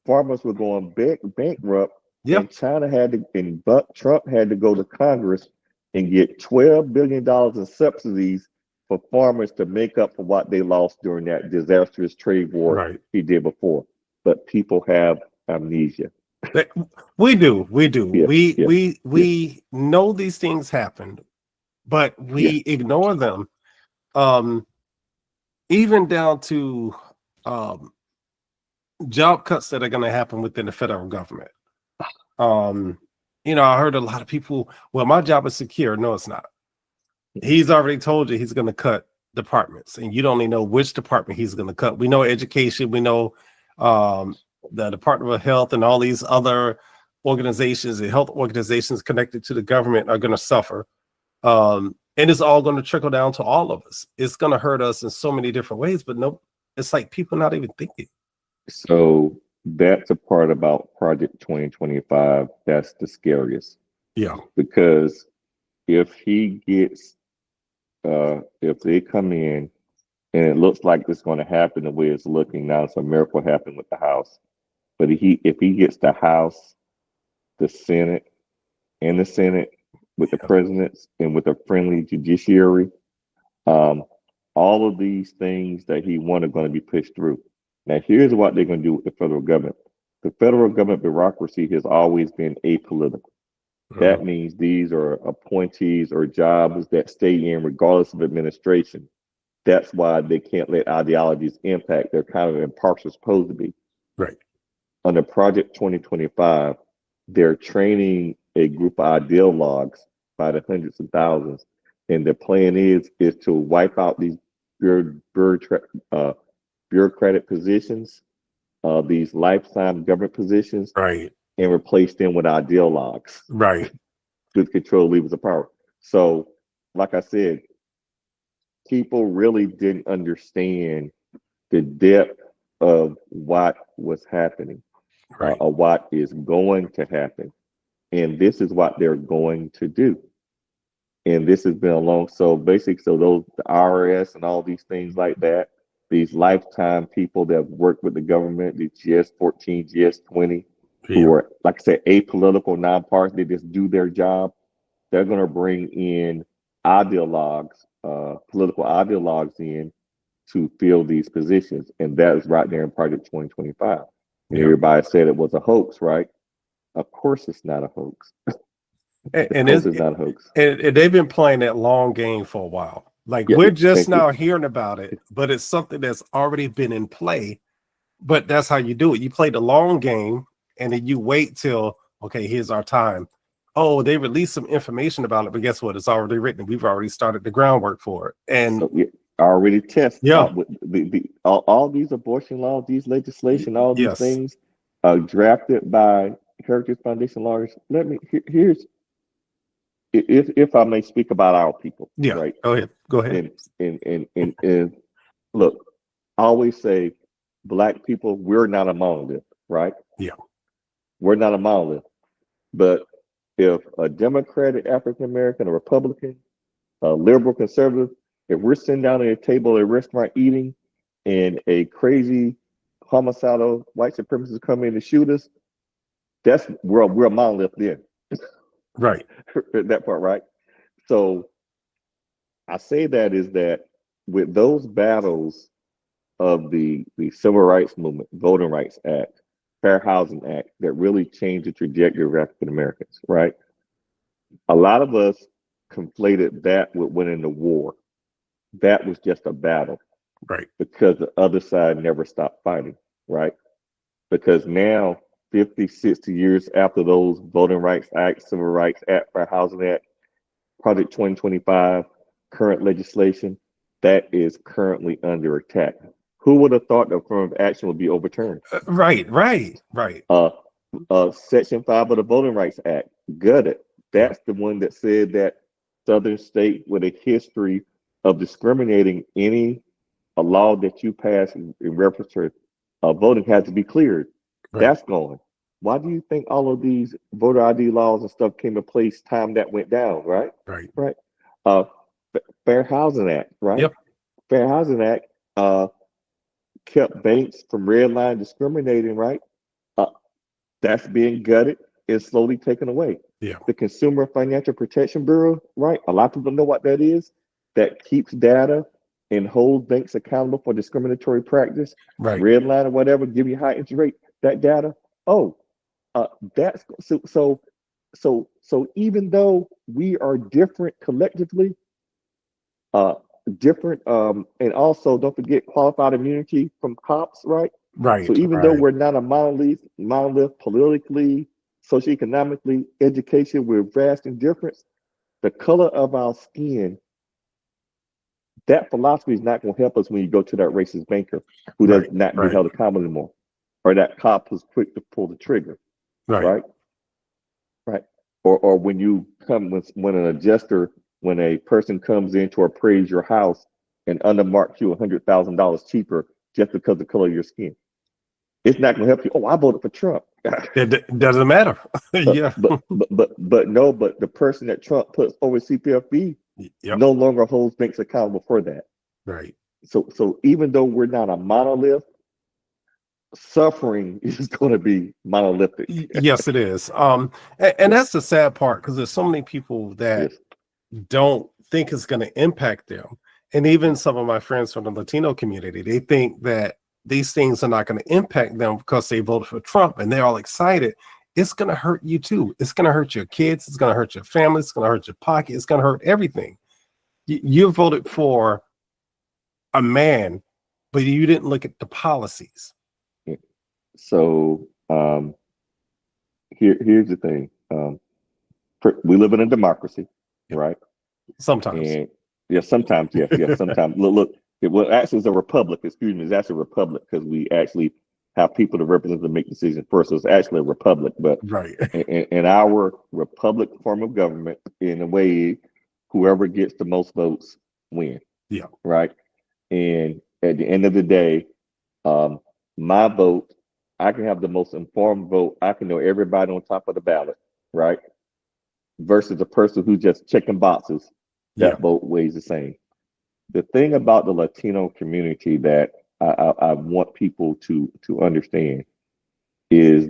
Farmers were going bankrupt, Yep. and Trump had to go to Congress and get $12 billion in subsidies for farmers to make up for what they lost during that disastrous trade war he did before. But people have amnesia. We do. Yeah, We know these things happened, but we ignore them. Even down to job cuts that are going to happen within the federal government. I heard a lot of people, well, my job is secure. No, it's not. He's already told you he's going to cut departments, and you don't even know which department he's going to cut. We know education, we know the Department of Health, and all these other organizations and health organizations connected to the government are going to suffer. And it's all going to trickle down to all of us. It's going to hurt us in so many different ways, but nope, it's like people not even thinking. So that's a part about Project 2025 that's the scariest. Yeah. Because if he gets, if they come in and it looks like it's going to happen the way it's looking now, it's a miracle happened with the House. But if he gets the House, the Senate, and the Senate with the presidents and with a friendly judiciary, all of these things that he wanted are going to be pushed through. Now, here's what they're going to do with the federal government. The federal government bureaucracy has always been apolitical. That means these are appointees or jobs that stay in regardless of administration. That's why they can't let ideologies impact. They're kind of impartial, supposed to be. Right. Under Project 2025, they're training a group of ideologues by the hundreds of thousands. And the plan is to wipe out these bureaucratic positions, these lifetime government positions, right, and replace them with ideologues, right, with control levers of power. So, like I said, people really didn't understand the depth of what was happening, right, or what is going to happen, and this is what they're going to do. And this has been a long, so basically, so those the IRS and all these things like that, these lifetime people that have worked with the government, the GS-14, GS-20, who are, like I said, apolitical, nonpartisan, they just do their job. They're going to bring in ideologues, political ideologues in to fill these positions. And that is right there in Project 2025. And everybody said it was a hoax, right? Of course it's not a hoax. And it's not a hoax. And they've been playing that long game for a while. Like we're just now hearing about it, but it's something that's already been in play. But that's how you do it. You play the long game, and then you wait till, okay, here's our time. Oh, they released some information about it, but guess what? It's already written. We've already started the groundwork for it. And already test Yeah. with all these abortion laws, these legislation, all these Yes. things drafted by Heritage Foundation lawyers. Here's if I may speak about our people, Yeah. right? Go ahead. Go ahead. And look, I always say, Black people, we're not a monolith, right? Yeah. We're not a monolith. But if a Democratic African American, a Republican, a liberal conservative, if we're sitting down at a table at a restaurant eating and a crazy homicidal white supremacist come in to shoot us, we're a monolith then. Right. That part, right? So I say that is that with those battles of the Civil Rights Movement, Voting Rights Act, Fair Housing Act, that really changed the trajectory of African Americans, right? A lot of us conflated that with winning the war. That was just a battle Right. because the other side never stopped fighting, right? Because now, 50, 60 years after those Voting Rights Act, Civil Rights Act, Fair Housing Act, Project 2025, current legislation, that is currently under attack. Who would have thought that affirmative action would be overturned? Right. Section 5 of the Voting Rights Act, gutted. That's the one that said that Southern state with a history of discriminating a law that you pass in reference to voting had to be cleared. Right. That's gone. Why do you think all of these voter ID laws and stuff came in place time that went down, right? Right. Fair Housing Act, right? Yep. Fair Housing Act kept banks from redline discriminating, right? That's being gutted and slowly taken away. Yeah. The Consumer Financial Protection Bureau, right? A lot of people know what that is. That keeps data and holds banks accountable for discriminatory practice, Right. redline or whatever, give you high interest rate. That data. That's so. Even though we are different collectively, different, and also don't forget qualified immunity from cops, right? Right. So even though we're not a monolith politically, socioeconomically, education, we're vast in difference. The color of our skin, that philosophy is not going to help us when you go to that racist banker who does not be held accountable anymore, or that cop who's quick to pull the trigger, right? Or when you come when an adjuster, when a person comes in to appraise your house and undermarks you $100,000 cheaper just because of the color of your skin. It's not going to help you. Oh, I voted for Trump. It doesn't matter. Yeah. But the person that Trump puts over CPFB no longer holds banks accountable for that. Right. So even though we're not a monolith, suffering is going to be monolithic. Yes, it is. And that's the sad part, because there's so many people that don't think it's going to impact them. And even some of my friends from the Latino community, they think that these things are not going to impact them because they voted for Trump, and they're all excited. It's going to hurt you too. It's going to hurt your kids. It's going to hurt your family. It's going to hurt your pocket. It's going to hurt everything. You voted for a man, but you didn't look at the policies. So here's the thing. We live in a democracy, right? Sometimes. And sometimes, sometimes. Look, actually it's a republic. Excuse me, it's actually a republic because we actually have people to represent and make decisions first. So it's actually a republic, but in our republic form of government, in a way, whoever gets the most votes win. Yeah. Right. And at the end of the day, my vote, I can have the most informed vote. I can know everybody on top of the ballot, right? Versus a person who's just checking boxes. That vote weighs the same. The thing about the Latino community that I want people to understand is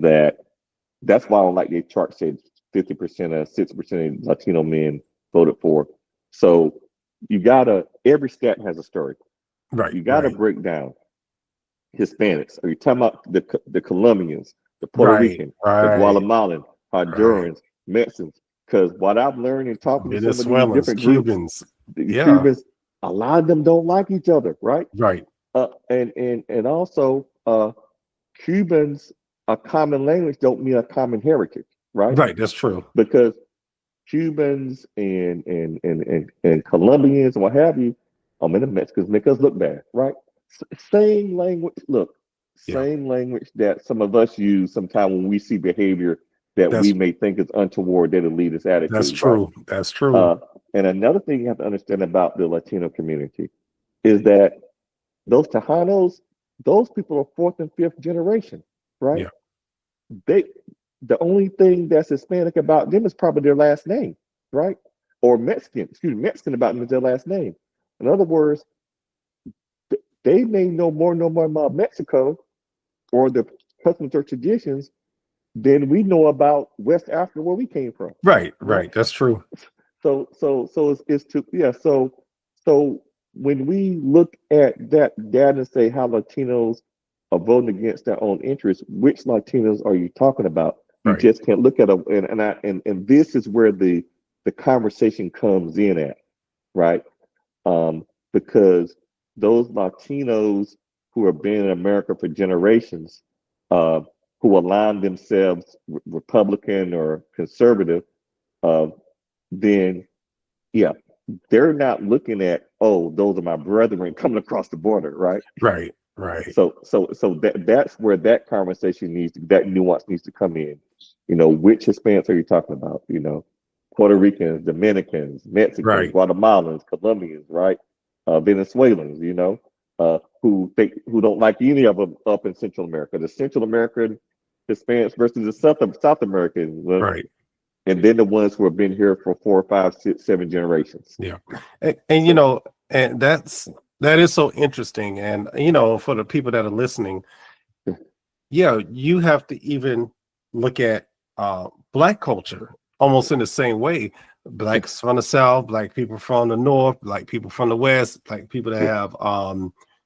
that's why I don't like the chart said 50% or 60% of Latino men voted for. So every stat has a story. Right. You gotta break down Hispanics. Are you talking about the Colombians, the Puerto Rican, the Guatemalan, Hondurans, Mexicans? Because what I've learned in talking to some of these different Cubans, Cubans, a lot of them don't like each other, right? Right. And also Cubans, a common language don't mean a common heritage, right? Right, that's true. Because Cubans and Colombians and what have you, Oh man, the Mexicans make us look bad, right? Same language. Look, Yeah. same language that some of us use sometimes when we see behavior that we That's may think is untoward, that elitist that's attitude, right? true. That's true. Uh, and another thing you have to understand about the Latino community is that those Tejanos, those people are fourth and fifth generation, right? Yeah. They, the only thing that's Hispanic about them is probably their last name, right? Or Mexican, excuse me, Mexican about them is their last name. In other words, they may know more about Mexico or the customs or traditions than we know about West Africa where we came from, Right. right? Right. That's true. So it's to yeah. So when we look at that data and say how Latinos are voting against their own interests, which Latinos are you talking about? You Right. just can't look at them, and this is where the conversation comes in at, right? Because those Latinos who have been in America for generations, uh, who align themselves Republican or conservative, uh, then yeah, they're not looking at, oh, those are my brethren coming across the border, right? Right. Right. So that's where that conversation that nuance needs to come in. Which Hispanics are you talking about? Puerto Ricans, Dominicans, Mexicans, Right. Guatemalans, Colombians, right? Venezuelans, who don't like any of them up in Central America. The Central American Hispanics versus the South Americans, Right. and then the ones who have been here for 4, 5, 6, 7 generations. Yeah. And and that is so interesting. And for the people that are listening, yeah, you have to even look at black culture almost in the same way. Blacks from the South, black people from the North, black people from the West, black people that have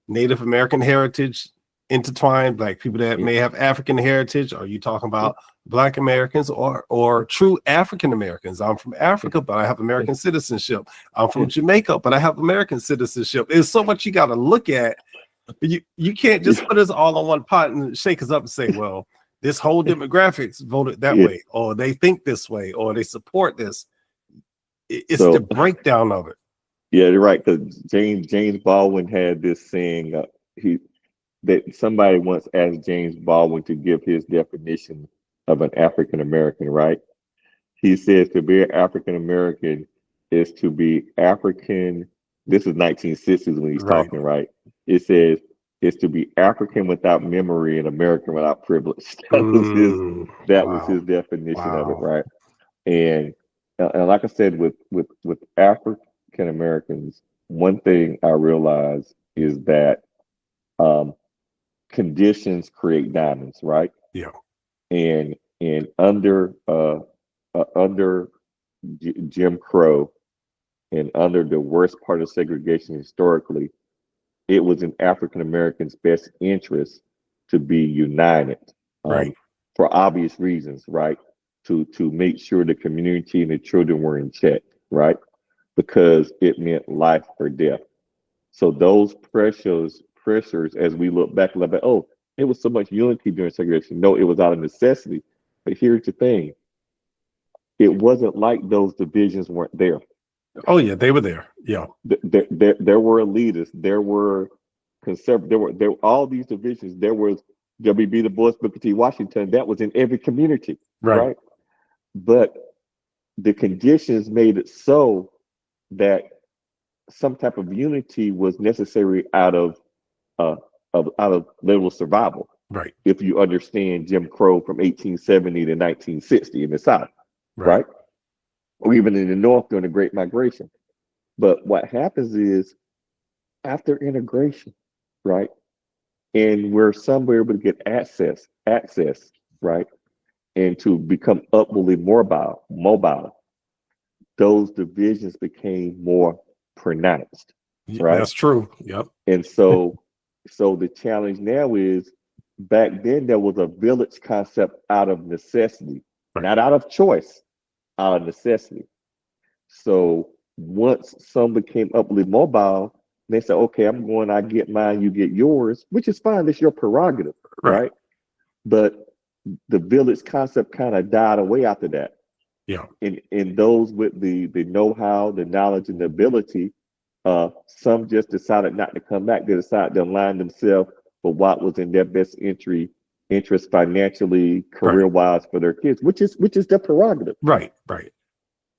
Native American heritage intertwined, black people that may have African heritage. Are you talking about Black Americans or true African Americans? I'm from Africa, but I have American citizenship. I'm from Jamaica, but I have American citizenship. There's so much you got to look at. You can't just put us all on one pot and shake us up and say, well, this whole demographics voted that way, or they think this way, or they support this. It's the breakdown of it. Yeah, you're right. Because James Baldwin had this saying, that somebody once asked James Baldwin to give his definition of an African American, right? He says to be an African American is to be African. This is 1960s when he's talking, right? It says it's to be African without memory and American without privilege. That was his definition of it, right? And like I said, with African Americans, one thing I realize is that conditions create diamonds, right? Yeah. And under Jim Crow and under the worst part of segregation historically, it was in African Americans' best interest to be united, Right. for obvious reasons, right? To make sure the community and the children were in check, right? Because it meant life or death. So those pressures, as we look back, oh, it was so much unity during segregation. No, it was out of necessity. But here's the thing: it wasn't like those divisions weren't there. Oh yeah, they were there. Yeah. There were elitists. There were conservative. There were all these divisions. There was W.B. Du Bois, Booker T. Washington. That was in every community, right? But the conditions made it so that some type of unity was necessary out of literal survival. Right. If you understand Jim Crow from 1870 to 1960 in the South, right? Or even in the North during the Great Migration. But what happens is after integration, right? And where some were able to get access, right? And to become upwardly mobile, those divisions became more pronounced, right? That's true. Yep. And so the challenge now is, back then there was a village concept out of necessity, not out of choice, out of necessity. So once some became upwardly mobile, they said, okay, I get mine, you get yours, which is fine. It's your prerogative, right? But the village concept kind of died away after that. Yeah. And those with the know-how, the knowledge, and the ability Some just decided not to come back. They decided to align themselves for what was in their best interest financially, career wise for their kids, which is their prerogative. Right, right.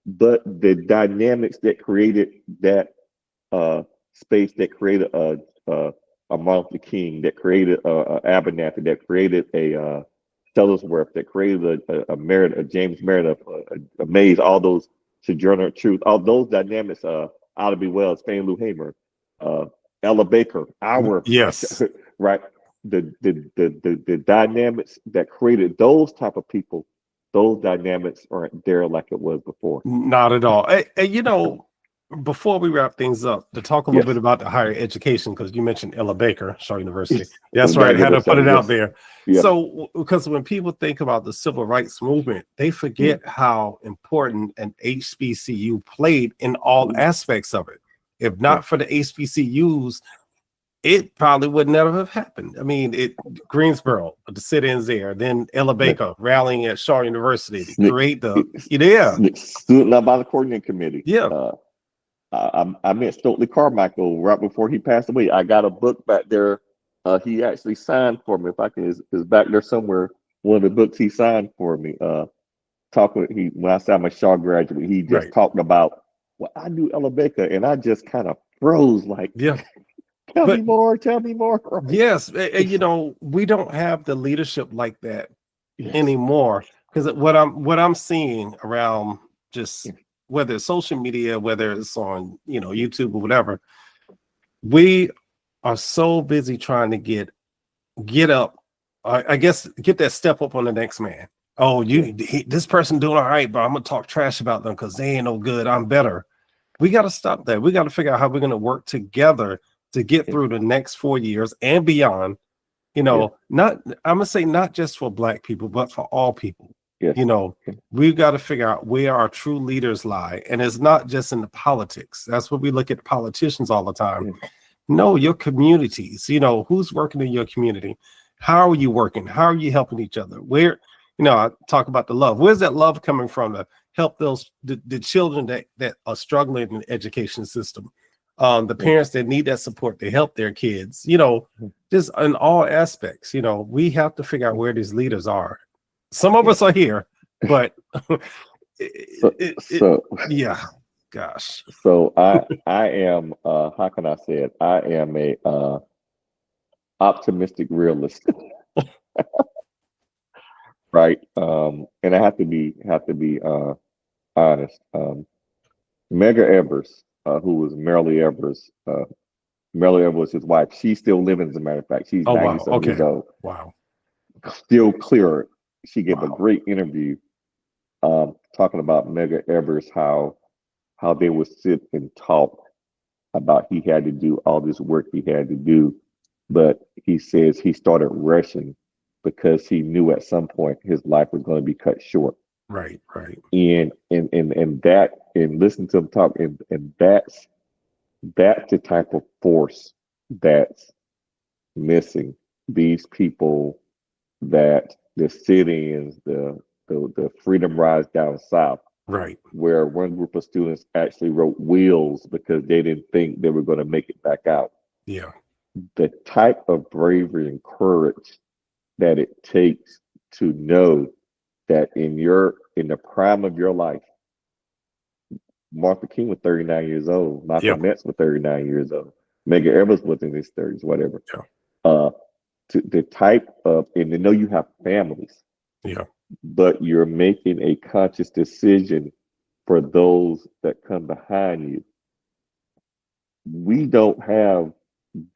But the dynamics that created that space, that created a Martin Luther King, that created a Abernathy, that created a Shuttlesworth, that created a Meredith, a James Meredith, a Mays, all those Sojourner Truth, all those dynamics, Ida B. Wells, Fannie Lou Hamer, Ella Baker, our Yes. right, the dynamics that created those type of people, those dynamics aren't there like it was before. Not at all. And you know, before we wrap things up, to talk a little bit about the higher education, because you mentioned Ella Baker, Shaw University. That's right. I had to put it out there. Yeah. So, because when people think about the civil rights movement, they forget how important an HBCU played in all aspects of it. If not for the HBCUs, it probably would never have happened. I mean, Greensboro, the sit-ins there, then Ella Baker rallying at Shaw University to create student nonviolent coordinating committee. Yeah. I met Stokely Carmichael right before he passed away. I got a book back there. He actually signed for me. If I can, is back there somewhere. One of the books he signed for me. When I said I'm a Shaw graduate, he just talked about, well, I knew Ella Baker, and I just kind of froze like, tell me more. Right? Yes, and you know, we don't have the leadership like that anymore, because what I'm seeing around, just whether it's social media, whether it's on, you know, YouTube or whatever, we are so busy trying to get up, I guess, get that step up on the next man. Oh, this person doing all right, but I'm gonna talk trash about them because they ain't no good. I'm better. We got to stop that. We got to figure out how we're going to work together to get through the next 4 years and beyond. You know, I'm gonna say not just for Black people, but for all people. You know, we've got to figure out where our true leaders lie, and it's not just in the politics. That's what we look at politicians all the time. No, your communities. You know, who's working in your community? How are you working? How are you helping each other? Where, you know, I talk about the love. Where's that love coming from to help those the children that are struggling in the education system? The parents that need that support to help their kids, you know, just in all aspects. You know, we have to figure out where these leaders are. Some of us are here, but yeah, gosh. So I am how can I say it? I am a optimistic realist. Right. And I have to be honest. Medgar Evers, who was Marilee Evers, Marilee Evers, his wife, she's still living, as a matter of fact. She's 97 years old. Wow. Still clear. She gave a great interview talking about Medgar Evers, how they would sit and talk about he had to do all this work he had to do. But he says he started rushing because he knew at some point his life was going to be cut short. Right. And listen to him talk, and that's the type of force that's missing. These people, that the sit-ins, the Freedom Rise down south, right, where one group of students actually wrote wills because they didn't think they were going to make it back out. Yeah. The type of bravery and courage that it takes to know that in the prime of your life, Martin King was 39 years old, Malcolm X was 39 years old, Medgar Evers was in his 30s, whatever. To the type of, and to know you have families, but you're making a conscious decision for those that come behind you. We don't have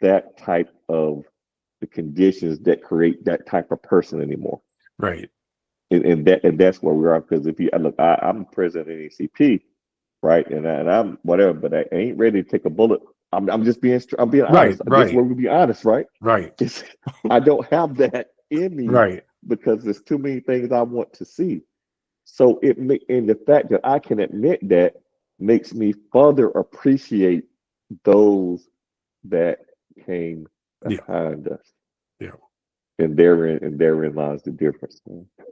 that type of the conditions that create that type of person anymore. Right. And that's where we are. Because if you look, I'm president of NAACP, right? And I'm whatever, but I ain't ready to take a bullet. I'm being honest. Right. We're gonna be honest, right? Right. I don't have that in me, right? Because there's too many things I want to see. So and the fact that I can admit that makes me further appreciate those that came behind us. Yeah. and therein lies the difference.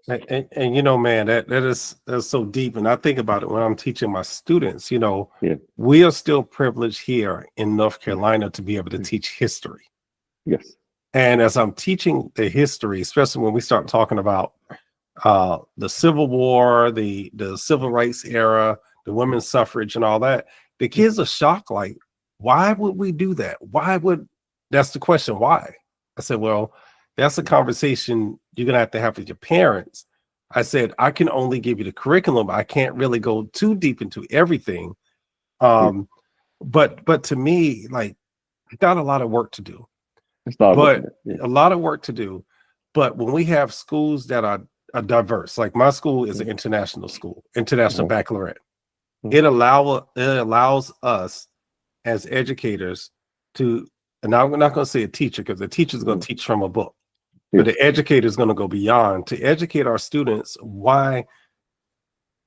And you know, man, that's so deep. And I think about it when I'm teaching my students, you know, Yeah. we are still privileged here in North Carolina to be able to teach history. Yes. And as I'm teaching the history, especially when we start talking about the Civil War, the civil rights era, the women's suffrage and all that, the kids are shocked, like, why would we do that? That's the question, why? I said, well, that's a conversation you're gonna have to have with your parents. I said, I can only give you the curriculum. I can't really go too deep into everything. But to me, like, I got a lot of work to do. It's not But a lot of work to do. But when we have schools that are diverse, like my school is an international school, international baccalaureate, it allows us as educators to, and I'm not going to say a teacher because the teacher is going to teach from a book, but the educator is going to go beyond to educate our students why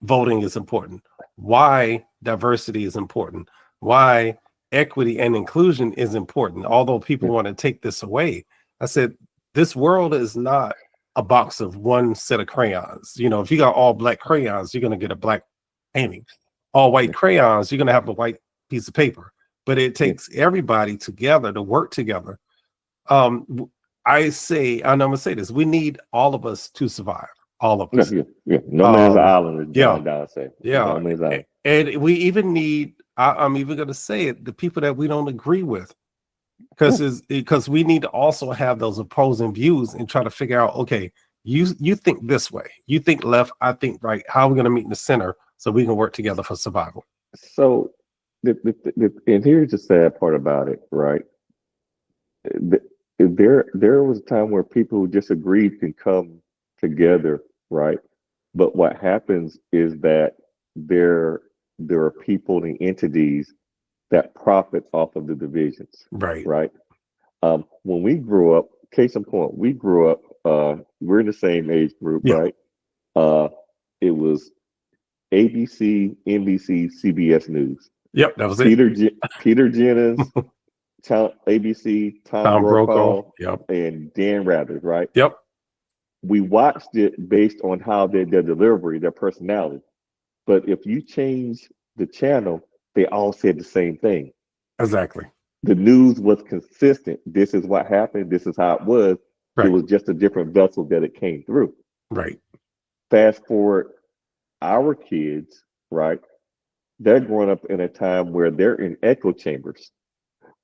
voting is important, why diversity is important, why equity and inclusion is important. Although people want to take this away, I said, this world is not a box of one set of crayons. You know, if you got all black crayons, you're going to get a black painting. All white crayons, you're going to have a white piece of paper. But it takes everybody together to work together. I say, and I'm going to say this, we need all of us to survive. All of us. No man's island, as John Donne said. No man's island. And we even need, I'm even going to say it, the people that we don't agree with. Because we need to also have those opposing views and try to figure out, okay, you think this way, you think left, I think right. How are we going to meet in the center so we can work together for survival? So, and here's the sad part about it, right? There was a time where people who disagreed can come together, right? But what happens is that there are people and entities that profit off of the divisions. Right. When we grew up, case in point, we grew up, we're in the same age group, right? It was ABC, NBC, CBS News. Yep, that was Peter Jennings, ABC, Tom Brokaw, and Dan Rather, right? Yep. We watched it based on how their delivery, their personality. But if you change the channel, they all said the same thing. Exactly. The news was consistent. This is what happened. This is how it was. Right. It was just a different vessel that it came through. Right. Fast forward, our kids, right? They're growing up in a time where they're in echo chambers,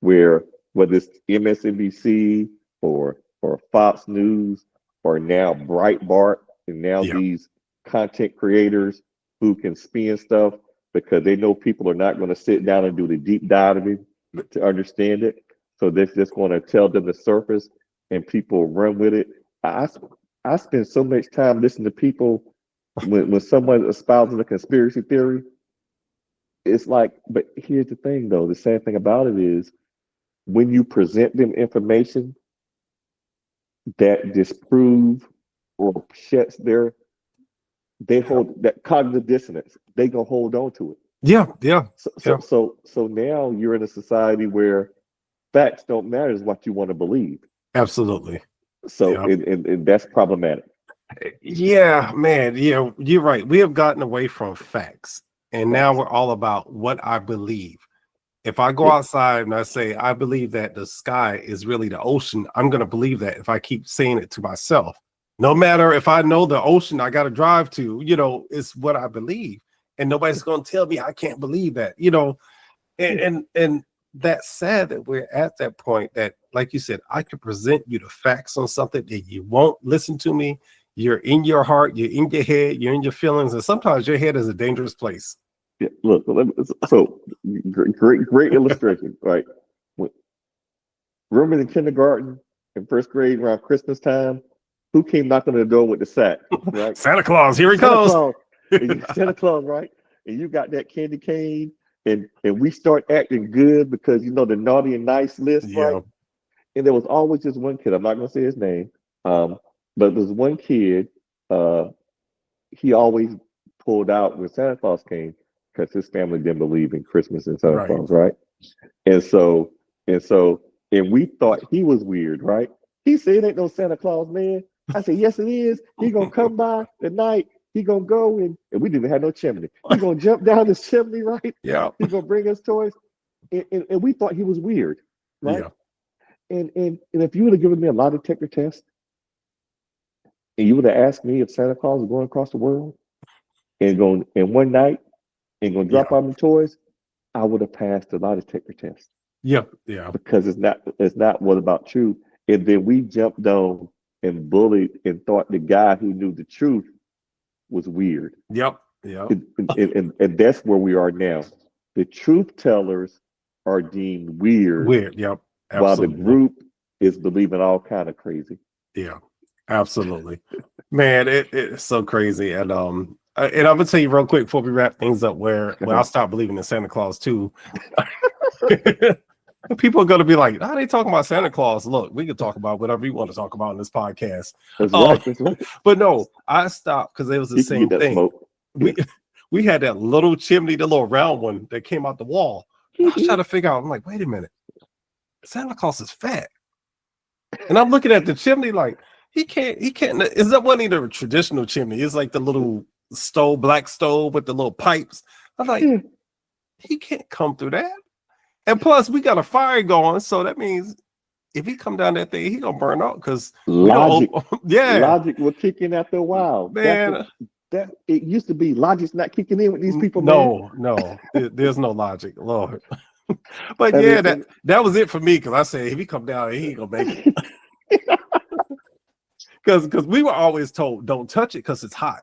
where whether it's MSNBC or Fox News or now Breitbart and now these content creators who can spin stuff because they know people are not going to sit down and do the deep dive of it to understand it. So they're just going to tell them the surface and people run with it. I spend so much time listening to people when someone espouses a conspiracy theory. It's like, but here's the thing though, the sad thing about it is when you present them information that disprove or shuts they hold that cognitive dissonance, they gonna hold on to it. So now you're in a society where facts don't matter is what you want to believe. Absolutely. So and that's problematic. Yeah, man. Yeah, you're right. We have gotten away from facts. And now we're all about what I believe. If I go outside and I say, I believe that the sky is really the ocean, I'm going to believe that if I keep saying it to myself. No matter if I know the ocean I got to drive to, you know, it's what I believe. And nobody's going to tell me I can't believe that, you know. And that's sad that we're at that point that, like you said, I could present you the facts on something that you won't listen to me. You're in your heart, you're in your head, you're in your feelings, and sometimes your head is a dangerous place. Yeah, look, so great illustration, right? Remember in kindergarten, in first grade, around Christmas time, who came knocking on the door with the sack? Right? Santa Claus, here he comes. Santa Claus, right? And you got that candy cane, and we start acting good because you know the naughty and nice list, right? And there was always just one kid. I'm not gonna say his name. But there's one kid, he always pulled out when Santa Claus came because his family didn't believe in Christmas and Santa Claus, right? And we thought he was weird, right? He said, it ain't no Santa Claus, man. I said, yes, it is. He gonna come by tonight. He gonna go and we didn't even have no chimney. He gonna jump down the chimney, right? Yeah. He gonna bring us toys. And we thought he was weird, right? Yeah. And if you would have given me a lie detector test and you would have asked me if Santa Claus was going across the world and going in one night and gonna drop Yeah. off the toys, I would have passed the lie detector test Yeah. Yeah. because it's not what about truth. And then we jumped on and bullied and thought the guy who knew the truth was weird. Yep. Yep. And that's where we are now. The truth tellers are deemed weird, Weird. Yep. while the Absolutely. group is believing all kind of crazy. Yeah. Absolutely. Man, it's so crazy. And I'm gonna tell you real quick before we wrap things up where I'll stop believing in Santa Claus too. People are gonna be like, how they talking about Santa Claus? Look, we can talk about whatever you want to talk about in this podcast. That's right. That's right. But no, I stopped because it was the You can same get that thing. smoke. We had that little chimney, the little round one that came out the wall. I was trying to figure out, I'm like, wait a minute, Santa Claus is fat. And I'm looking at the chimney like, he can't, is that one either a traditional chimney? It's like the little stove, black stove with the little pipes. I'm like, he can't come through that. And plus, we got a fire going, so that means if he come down that thing, he gonna burn out because Logic. Yeah, Logic will kick in after a while. man. That it used to be logic's not kicking in with these people, man. No, there's no logic, Lord. But yeah, that was it for me because I said if he come down, he ain't gonna make it. Because we were always told don't touch it because it's hot.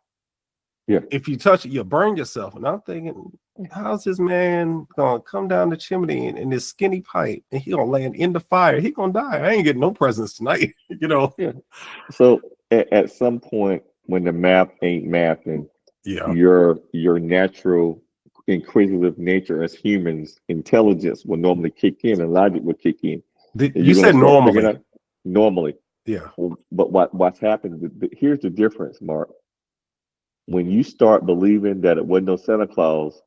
Yeah. If you touch it, you'll burn yourself. And I'm thinking, how's this man gonna come down the chimney in this skinny pipe and he gonna land in the fire? He gonna die. I ain't getting no presents tonight, you know. Yeah. So at some point when the math ain't mathing, Yeah, your natural inquisitive nature as humans, intelligence will normally kick in and logic will kick in. You said normally. Normally. Yeah. But what's happened? Here's the difference, Mark. When you start believing that it wasn't no Santa Claus,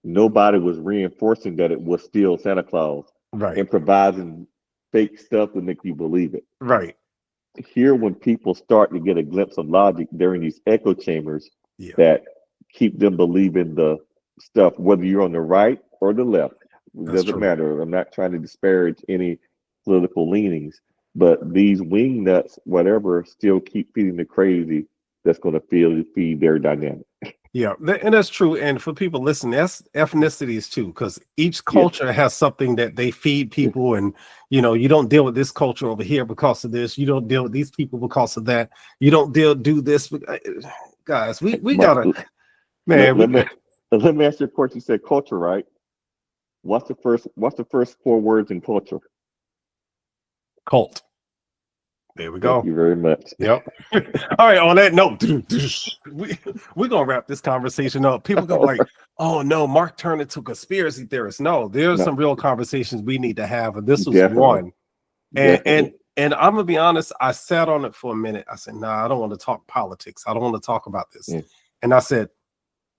nobody was reinforcing that it was still Santa Claus Right. and providing fake stuff to make you believe it. Right. Here, when people start to get a glimpse of logic, they're in these echo chambers that keep them believing the stuff, whether you're on the right or the left. It doesn't matter. I'm not trying to disparage any political leanings, but these wing nuts, whatever, still keep feeding the crazy that's going to feed their dynamic. Yeah, and that's true. And for people listening, that's ethnicities too, because each culture has something that they feed people. And, you know, you don't deal with this culture over here because of this. You don't deal with these people because of that. You don't do this. Guys, we gotta, man. Let me ask you a question. You said culture, right? What's the first 4 words in culture? Cult. There we go. Thank you very much. Yep. All right. On that note, we're gonna wrap this conversation up. People go like, "Oh no, Mark turned into a conspiracy theorist." No, there's some real conversations we need to have, and this was one. And I'm gonna be honest. I sat on it for a minute. I said, "Nah, I don't want to talk politics. I don't want to talk about this." And I said,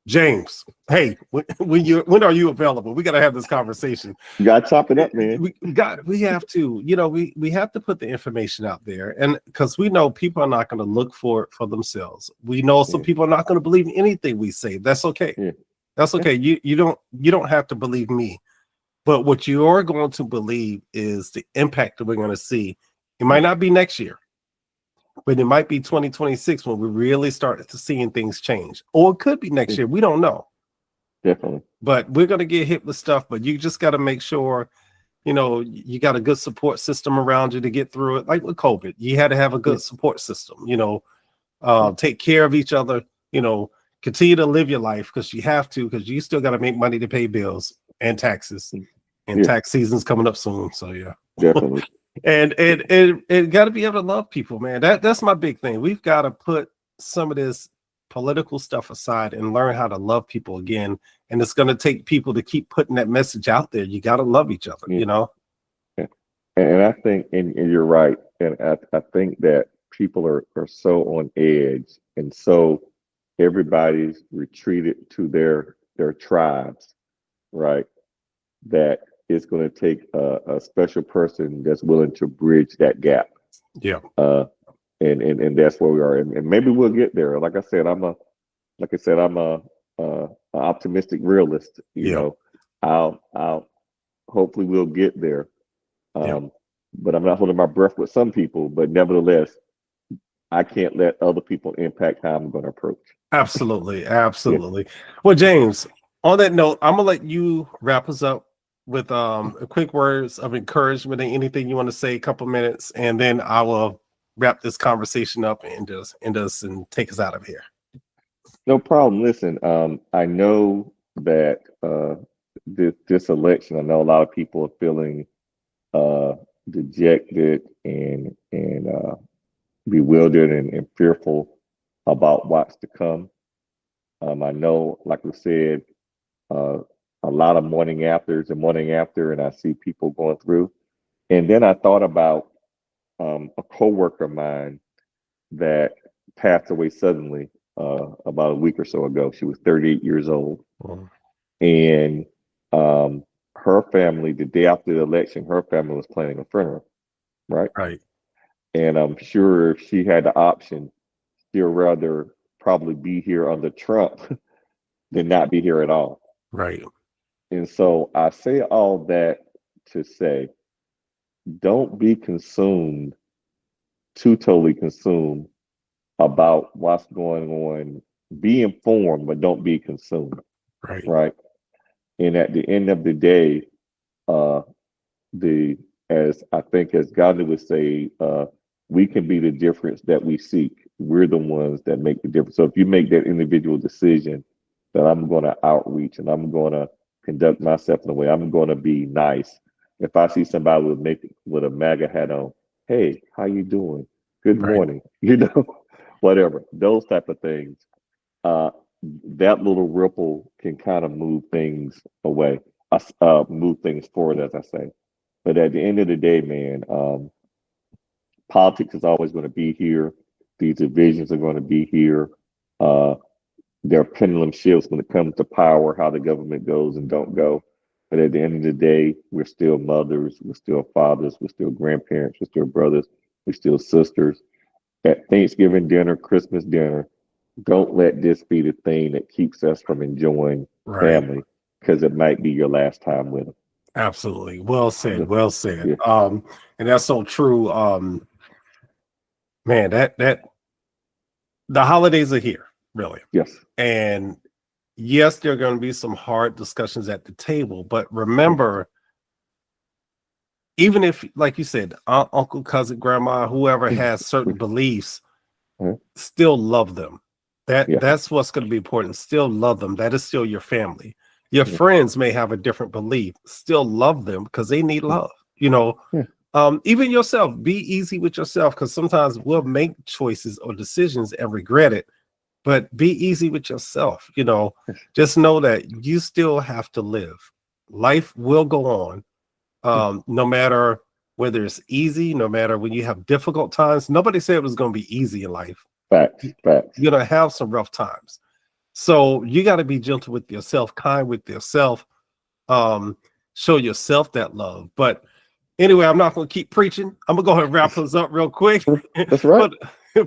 James, hey, when are you available? We got to have this conversation. You got to chop it up, man. We have to, you know, we have to put the information out there, and because we know people are not going to look for it for themselves. We know some people are not going to believe anything we say. That's okay. That's okay. You don't have to believe me, but what you are going to believe is the impact that we're going to see. It might not be next year, but it might be 2026 when we really start to seeing things change, or it could be next year. We don't know. Definitely. But we're going to get hit with stuff, but you just got to make sure, you know, you got a good support system around you to get through it. Like with COVID, you had to have a good support system, you know, take care of each other, you know, continue to live your life because you have to, because you still got to make money to pay bills and taxes, and tax season's coming up soon. So yeah, definitely. And got to be able to love people, man. That's my big thing. We've got to put some of this political stuff aside and learn how to love people again. And it's going to take people to keep putting that message out there. You got to love each other, you know? And I think, and you're right. And I think that people are so on edge. And so everybody's retreated to their tribes, right? That it's going to take a special person that's willing to bridge that gap. Yeah. And that's where we are, and maybe we'll get there. Like I said, I'm a optimistic realist. You Yeah. know, I'll hopefully we'll get there. Yeah. But I'm not holding my breath with some people. But nevertheless, I can't let other people impact how I'm going to approach. Absolutely. Yeah. Absolutely. Well, James, on that note, I'm gonna let you wrap us up with quick words of encouragement and anything you want to say, a couple minutes, and then I will wrap this conversation up and just take us out of here. No problem. Listen, I know that this election, I know a lot of people are feeling uh, dejected and bewildered and fearful about what's to come. I know, like we said, uh, a lot of morning afters and morning after, and I see people going through. And then I thought about a coworker of mine that passed away suddenly about a week or so ago. She was 38 years old, Mhm. and her family, the day after the election, her family was planning a funeral, right? Right. And I'm sure if she had the option, she'd rather probably be here under Trump than not be here at all. Right. And so I say all that to say, don't be consumed, too totally consumed about what's going on. Be informed, but don't be consumed, Right. right? And at the end of the day, uh, the as I think as Gandhi would say, we can be the difference that we seek. We're the ones that make the difference. So if you make that individual decision that I'm going to outreach and I'm going to conduct myself in a way, I'm going to be nice. If I see somebody with a MAGA hat on, hey, how you doing? Good Right. morning. You know, whatever those type of things. Uh, that little ripple can kind of move things away, move things forward, as I say. But at the end of the day, man, politics is always going to be here. These divisions are going to be here. Uh, there are pendulum shifts when it comes to power, how the government goes and don't go. But at the end of the day, we're still mothers, we're still fathers, we're still grandparents, we're still brothers, we're still sisters. At Thanksgiving dinner, Christmas dinner, don't let this be the thing that keeps us from enjoying Right. family because it might be your last time with them. Absolutely. Well said. Yeah. Well said. Yeah. And that's so true. Man, that the holidays are here, really. Yes. And yes, there are going to be some hard discussions at the table, but remember, even if, like you said, uncle, cousin, grandma, whoever has certain beliefs, still love them. That's what's going to be important. Still love them. That is still your family. Your friends may have a different belief. Still love them because they need love. You know, even yourself. Be easy with yourself because sometimes we'll make choices or decisions and regret it. But be easy with yourself. You know, just know that you still have to live. Life will go on. No matter whether it's easy, no matter when you have difficult times. Nobody said it was going to be easy in life. Facts. You're going to have some rough times. So you got to be gentle with yourself, kind with yourself, show yourself that love. But anyway, I'm not going to keep preaching. I'm going to go ahead and wrap us up real quick. That's right.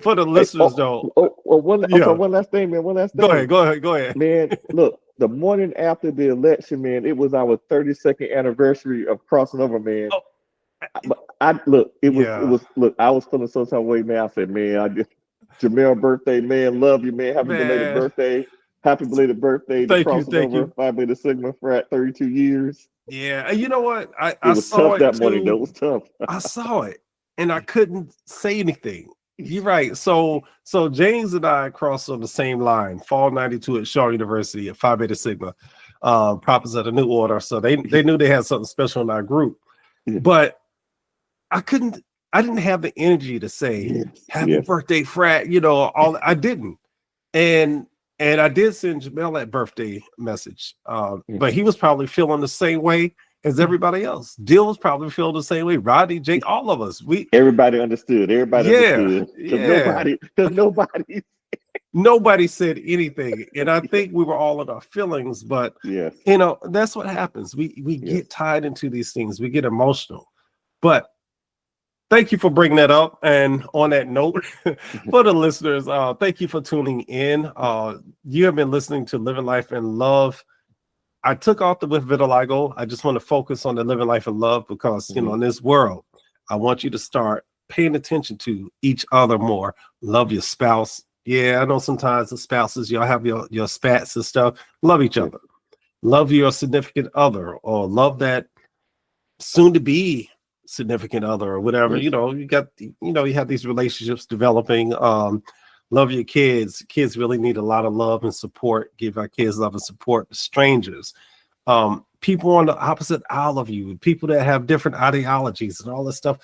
For the listeners, though. I'm sorry, one last thing, man. One last thing. Go ahead. Man, look, the morning after the election, man, it was our 32nd anniversary of crossing over, man. Oh. I look, it was look, I was feeling some type of way, man. I said, man, Jamel birthday, man, love you, man. Happy belated birthday. Happy belated birthday to crossing over Phi Beta Sigma Frat 32 years. Yeah, you know what? It was tough that morning, though. It was tough. I saw it and I couldn't say anything. You're right. So James and I crossed on the same line, fall 92 at Shaw University at Phi Beta Sigma, prophets of the New Order. So they knew they had something special in our group. But I didn't have the energy to say happy birthday, frat, you know, all I didn't. And I did send Jamel that birthday message. But he was probably feeling the same way as everybody else. Dill was probably feeling the same way. Rodney, Jake, all of us. Everybody understood. Everybody understood. Because nobody said anything. And I think we were all in our feelings, but you know, that's what happens. We get tied into these things, we get emotional. But Thank you for bringing that up. And on that note, for the listeners, thank you for tuning in. You have been listening to Living Life in Love. I took off the with vitiligo. I just want to focus on the living life in love because, you know, in this world, I want you to start paying attention to each other more. Love your spouse. Yeah, I know sometimes the spouses, y'all have your spats and stuff. Love each other. Love your significant other, or love that soon to be significant other, or whatever. You know, you have these relationships developing. Love your kids. Kids really need a lot of love and support. Give our kids love and support. Strangers, people on the opposite aisle of you, people that have different ideologies and all this stuff.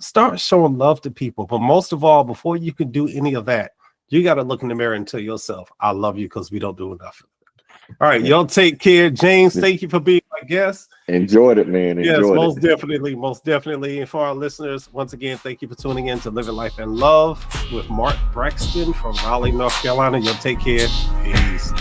Start showing love to people. But most of all, before you can do any of that, you got to look in the mirror and tell yourself, I love you, because we don't do enough. All right, y'all take care. James, thank you for being my guest. Enjoyed it, man. Yes, Enjoyed most it. definitely, most definitely. And for our listeners, once again, thank you for tuning in to Living Life in Love with Mark Braxton from Raleigh, North Carolina. Y'all take care. Peace.